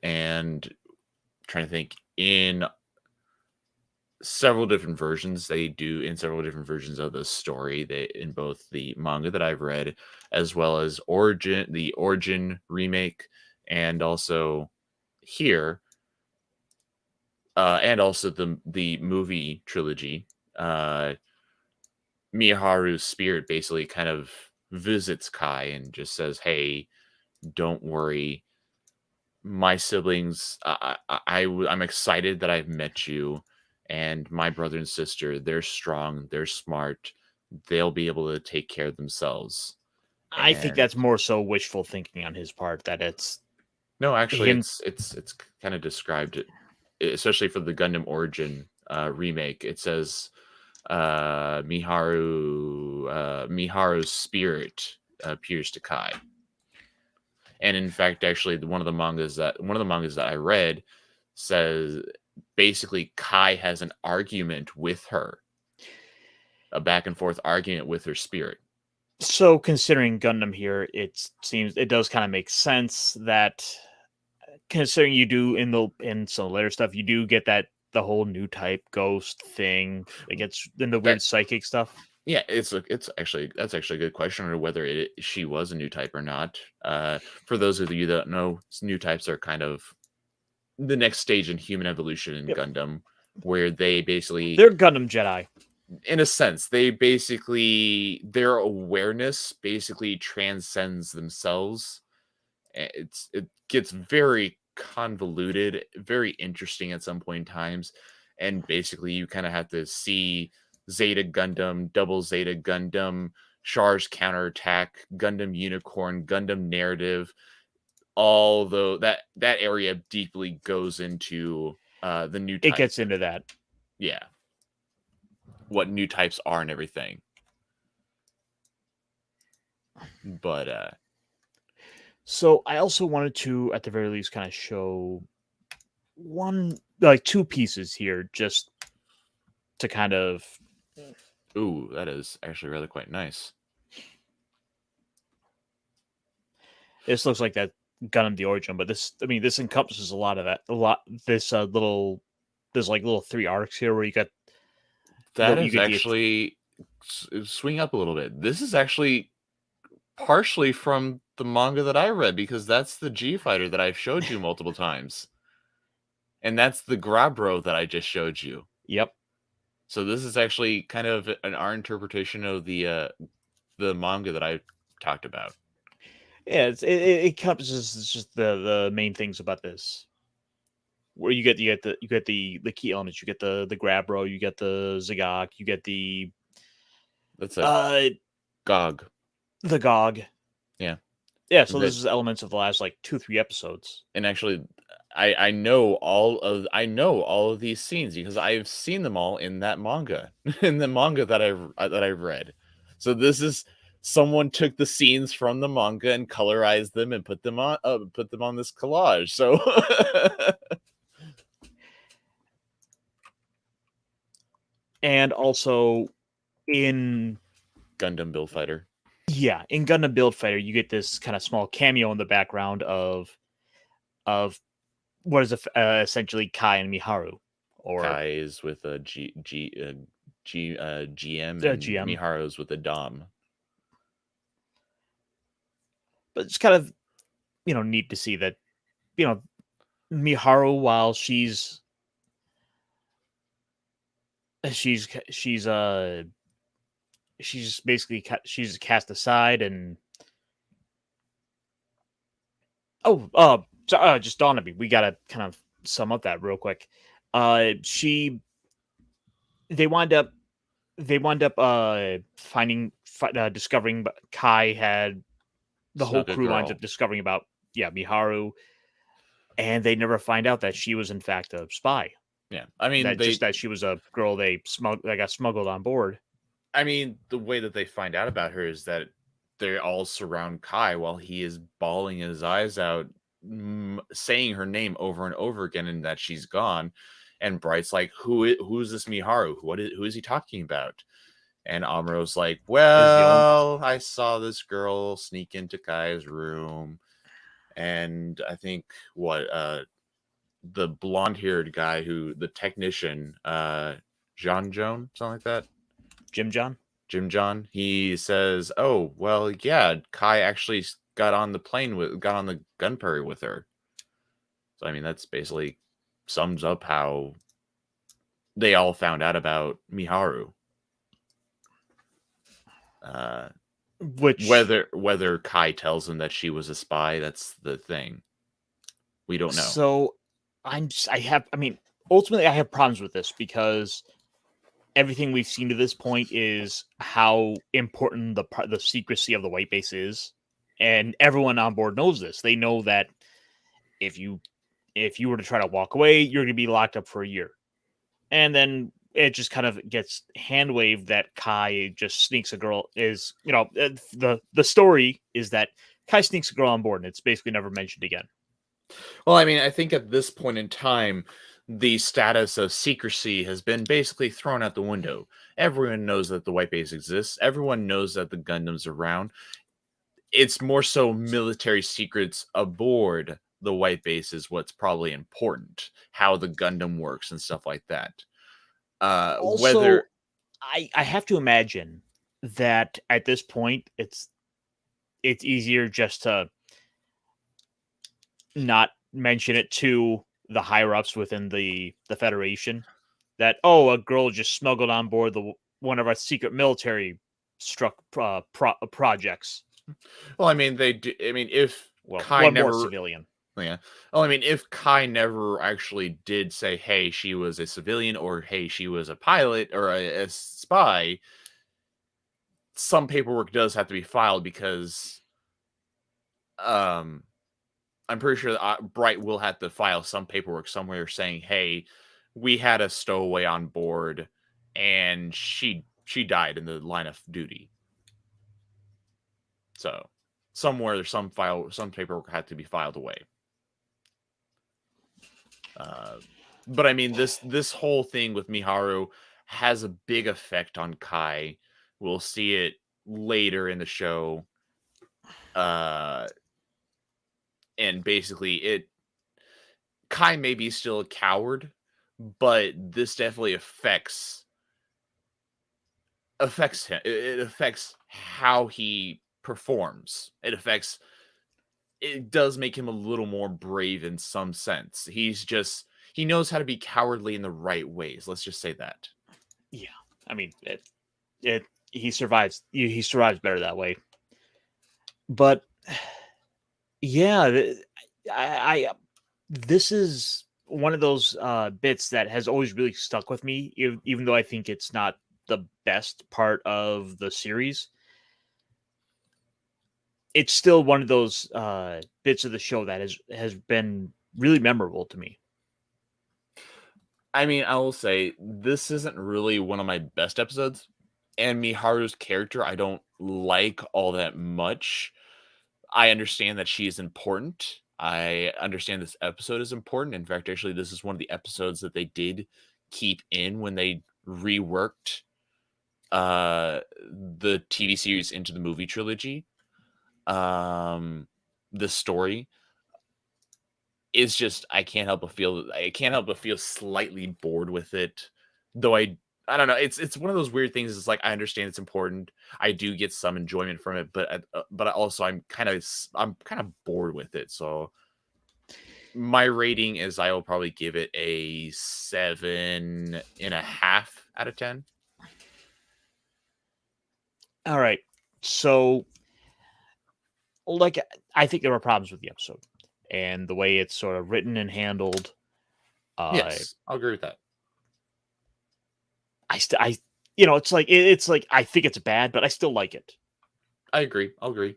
And trying to think, in several different versions of the story, they in both the manga that I've read, as well as the origin remake, and also here, and also the movie trilogy. Miharu's spirit basically kind of visits Kai and just says, "Hey, don't worry, my siblings. I'm excited that I've met you, and my brother and sister. They're strong. They're smart. They'll be able to take care of themselves." I think And that's more so wishful thinking on his part. That it's no, actually, him. it's kind of described it, especially for the Gundam Origin remake. It says Miharu's spirit appears to Kai. And in fact, actually, one of the mangas that I read says basically Kai has an argument with her, a back and forth argument with her spirit. So considering Gundam here, it does kind of make sense that considering you do in some later stuff, you do get that the whole new type ghost thing. It gets in the weird That- psychic stuff. Yeah, that's actually a good question, or whether she was a new type or not. For those of you that don't know, new types are kind of the next stage in human evolution in Yep. Gundam, where they basically, They're Gundam Jedi. in a sense, their awareness basically transcends themselves. It gets very convoluted, very interesting at some point in times, and basically you kind of have to see Zeta Gundam, Double Zeta Gundam, Char's counterattack, Gundam Unicorn, Gundam narrative. Although that area deeply goes into the new It type, gets into that. yeah, what new types are and everything. But So I also wanted to, at the very least, kind of show two pieces here, just to kind of. ooh, that is actually really quite nice. This looks like that Gundam the Origin, but this encompasses a lot of that. This there's like little 3 arcs here where you got That you is get actually swing up a little bit. This is actually partially from the manga that I read, because that's the G fighter that I've showed you multiple times, and that's the Grabro that I just showed you. Yep. So this is actually kind of our interpretation of the manga that I talked about. Yeah, it encompasses just the main things about this. Where you get the key elements. You get the Grabro, you get the Zagok, you get the That's a GOG. the GOG. Yeah. Yeah, so That- this is elements of the last like 2-3 episodes. And actually, I know all of these scenes because I've seen them all in that manga, in the manga that I've read. So this is someone took the scenes from the manga and colorized them and put them on this collage. So And also in Gundam Build Fighter. in Gundam Build Fighter, you get this kind of small cameo in the background of what is essentially Kai and Miharu, or Kai is with a GM and GM. Miharu's with a Dom. But it's kind of neat to see that Miharu, while she's basically she's cast aside, and just dawned on me. We gotta kind of sum up that real quick. They wind up discovering Kai had the whole Snuck a crew winds girl. up discovering about Miharu, and they never find out that she was in fact a spy. Yeah, I mean that she was a girl that got smuggled on board. I mean, the way that they find out about her is that they all surround Kai while he is bawling his eyes out, saying her name over and over again, and that she's gone. And Bright's like, "Who's this Miharu? Who is he talking about?" And Amuro's like, the only- well, I saw this girl sneak into Kai's room. And I think the blonde-haired guy the technician, John Joan, something like that. Jim John, he says, oh, well, yeah, Kai actually got on the Gunpurry with her. So, I mean, that's basically sums up how they all found out about Miharu. which Whether Kai tells them that she was a spy, that's the thing. We don't know. So ultimately I have problems with this because everything we've seen to this point is how important the secrecy of the white base is, and everyone on board knows this. They know that if you were to try to walk away, you're going to be locked up for a year. And then it just kind of gets hand waved that Kai just sneaks a girl. The story is that Kai sneaks a girl on board, and it's basically never mentioned again. Well, I mean, I think at this point in time, the status of secrecy has been basically thrown out the window. Everyone knows that the white base exists. Everyone knows that the Gundam's around. It's more so military secrets aboard the white base is what's probably important. How the Gundam works and stuff like that. Also, I have to imagine that at this point it's easier just to not mention it to the higher ups within the Federation that a girl just smuggled on board one of our secret military projects. Well, I mean, they do. I mean, if Kai one never more civilian. Yeah. Well, I mean, if Kai never actually did say, hey, she was a civilian, or hey, she was a pilot or a spy, some paperwork does have to be filed because I'm pretty sure that Bright will have to file some paperwork somewhere saying, hey, we had a stowaway on board and she died in the line of duty. So somewhere there's some paperwork had to be filed away. But I mean, this whole thing with Miharu has a big effect on Kai. We'll see it later in the show. And basically Kai may be still a coward, but this definitely affects him. It affects how he performs. It does make him a little more brave in some sense. He knows how to be cowardly in the right ways. Let's just say that. Yeah, I mean, he survives. He survives better that way. But yeah, this is one of those bits that has always really stuck with me, even though I think it's not the best part of the series. It's still one of those bits of the show that has been really memorable to me. I mean, I will say this isn't really one of my best episodes, and Miharu's character I don't like all that much. I understand that she is important. I understand this episode is important. In fact, actually, this is one of the episodes that they did keep in when they reworked the TV series into the movie trilogy. The story is just I can't help but feel slightly bored with it. Though I don't know. It's one of those weird things. It's like I understand it's important. I do get some enjoyment from it, but also I'm kind of bored with it. So my rating is I will probably give it a 7.5 out of 10. All right, so like I think there were problems with the episode and the way it's sort of written and handled. Yes, I'll agree with that. It's like I think it's bad, but I still like it. I agree. I'll agree.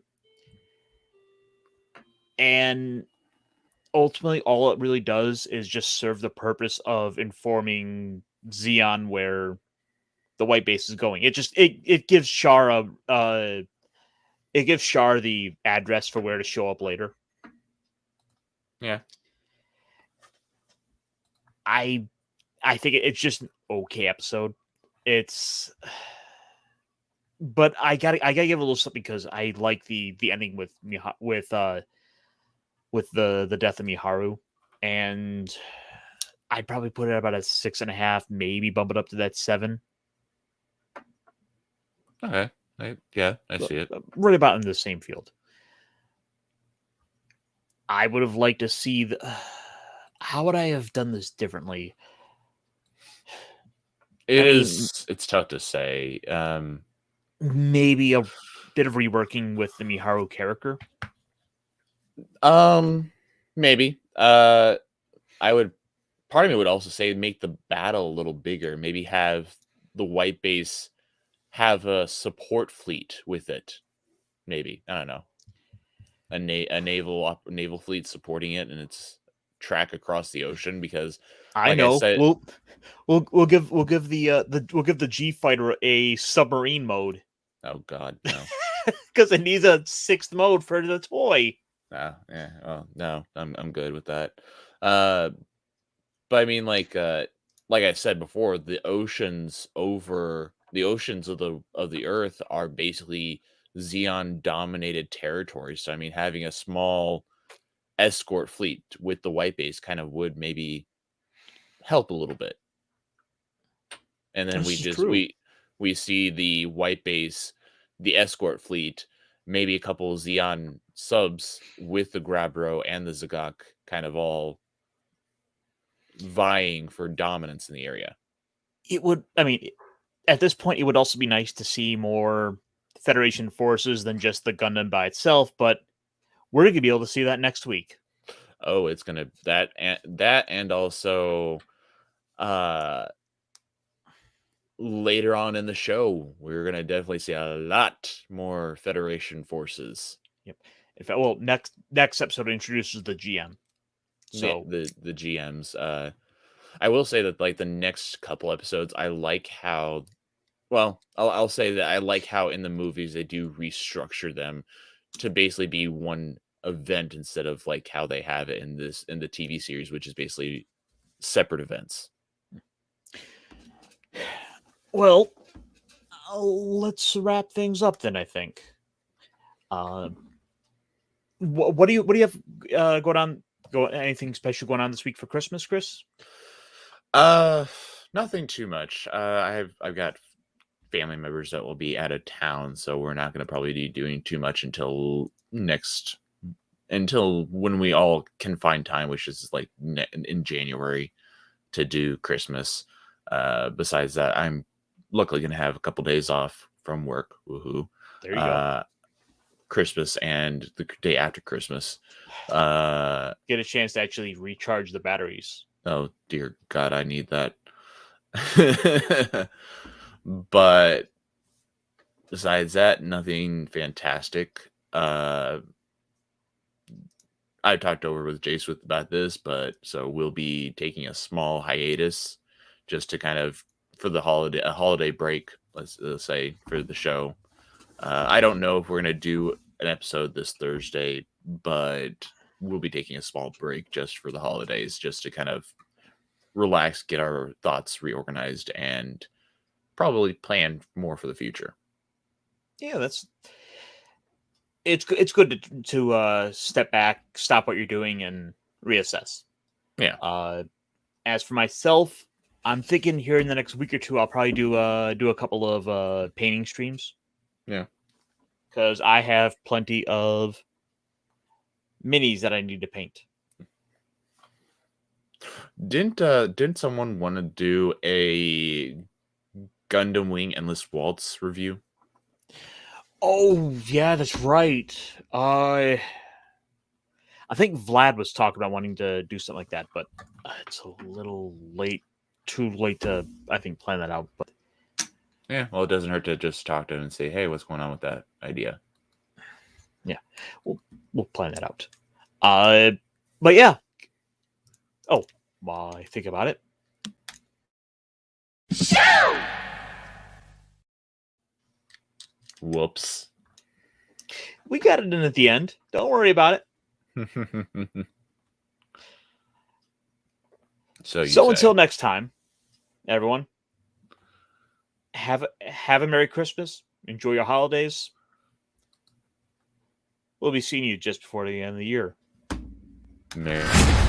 And ultimately, all it really does is just serve the purpose of informing Zeon where the white base is going. It gives Shar the address for where to show up later. Yeah. I think it's just an okay episode. It's but I gotta give it a little something because I like the ending with the death of Miharu, and I'd probably put it about a 6.5, maybe bump it up to that 7. Okay. I see it. Right about in the same field. I would have liked to see the. How would I have done this differently? It's tough to say. Maybe a bit of reworking with the Miharu character. Maybe. I would. Part of me would also say make the battle a little bigger. Maybe have the white base have a support fleet with it. Maybe, I don't know, a naval fleet supporting it and its track across the ocean. Because, I like I know. said, We'll give the G fighter a submarine mode oh god, no. because it needs a 6th mode for the toy. Yeah. Oh no, I'm good with that. Uh, but I mean, like I said before, the oceans of the Earth are basically Xeon dominated territories. So I mean, having a small escort fleet with the white base kind of would maybe help a little bit. And then This is true. we see the white base, the escort fleet, maybe a couple of Xeon subs with the Grabro and the Zagok kind of all vying for dominance in the area. It would. I mean, at this point, it would also be nice to see more Federation forces than just the Gundam by itself. But we're going to be able to see that next week. Oh, it's gonna that and also later on in the show, we're gonna definitely see a lot more Federation forces. Yep. In fact, well, next episode introduces the GM. So The GMs. I will say that like the next couple episodes, I like how. Well, I'll say that I like how in the movies they do restructure them to basically be one event instead of like how they have it in the TV series, which is basically separate events. well, let's wrap things up then. I think. What do you have going on? Anything special going on this week for Christmas, Chris? Nothing too much. I've got family members that will be out of town, so we're not going to probably be doing too much until when we all can find time, which is like in January to do Christmas. Besides that, I'm luckily going to have a couple days off from work. Woohoo! There you go. Christmas and the day after Christmas. Get a chance to actually recharge the batteries. Oh dear God, I need that. But besides that, nothing fantastic. I talked over with Jace about this, but so we'll be taking a small hiatus just to kind of for a holiday break, let's say, for the show. I don't know if we're gonna do an episode this Thursday, but we'll be taking a small break just for the holidays, just to kind of relax, get our thoughts reorganized, and probably plan more for the future. Yeah, it's good to step back, stop what you're doing, and reassess. Yeah. As for myself, I'm thinking here in the next week or two, I'll probably do a couple of painting streams. Yeah. Because I have plenty of minis that I need to paint. Didn't someone want to do a Gundam Wing Endless Waltz review? Oh yeah, that's right. I think Vlad was talking about wanting to do something like that, but it's a little late. Too late to, I think, plan that out. But yeah, well, it doesn't hurt to just talk to him and say, "Hey, what's going on with that idea?" Yeah, we'll plan that out. But yeah. Oh, while I think about it. Whoops. We got it in at the end. Don't worry about it. So until next time, everyone, have a Merry Christmas enjoy your holidays. We'll be seeing you just before the end of the year. Merry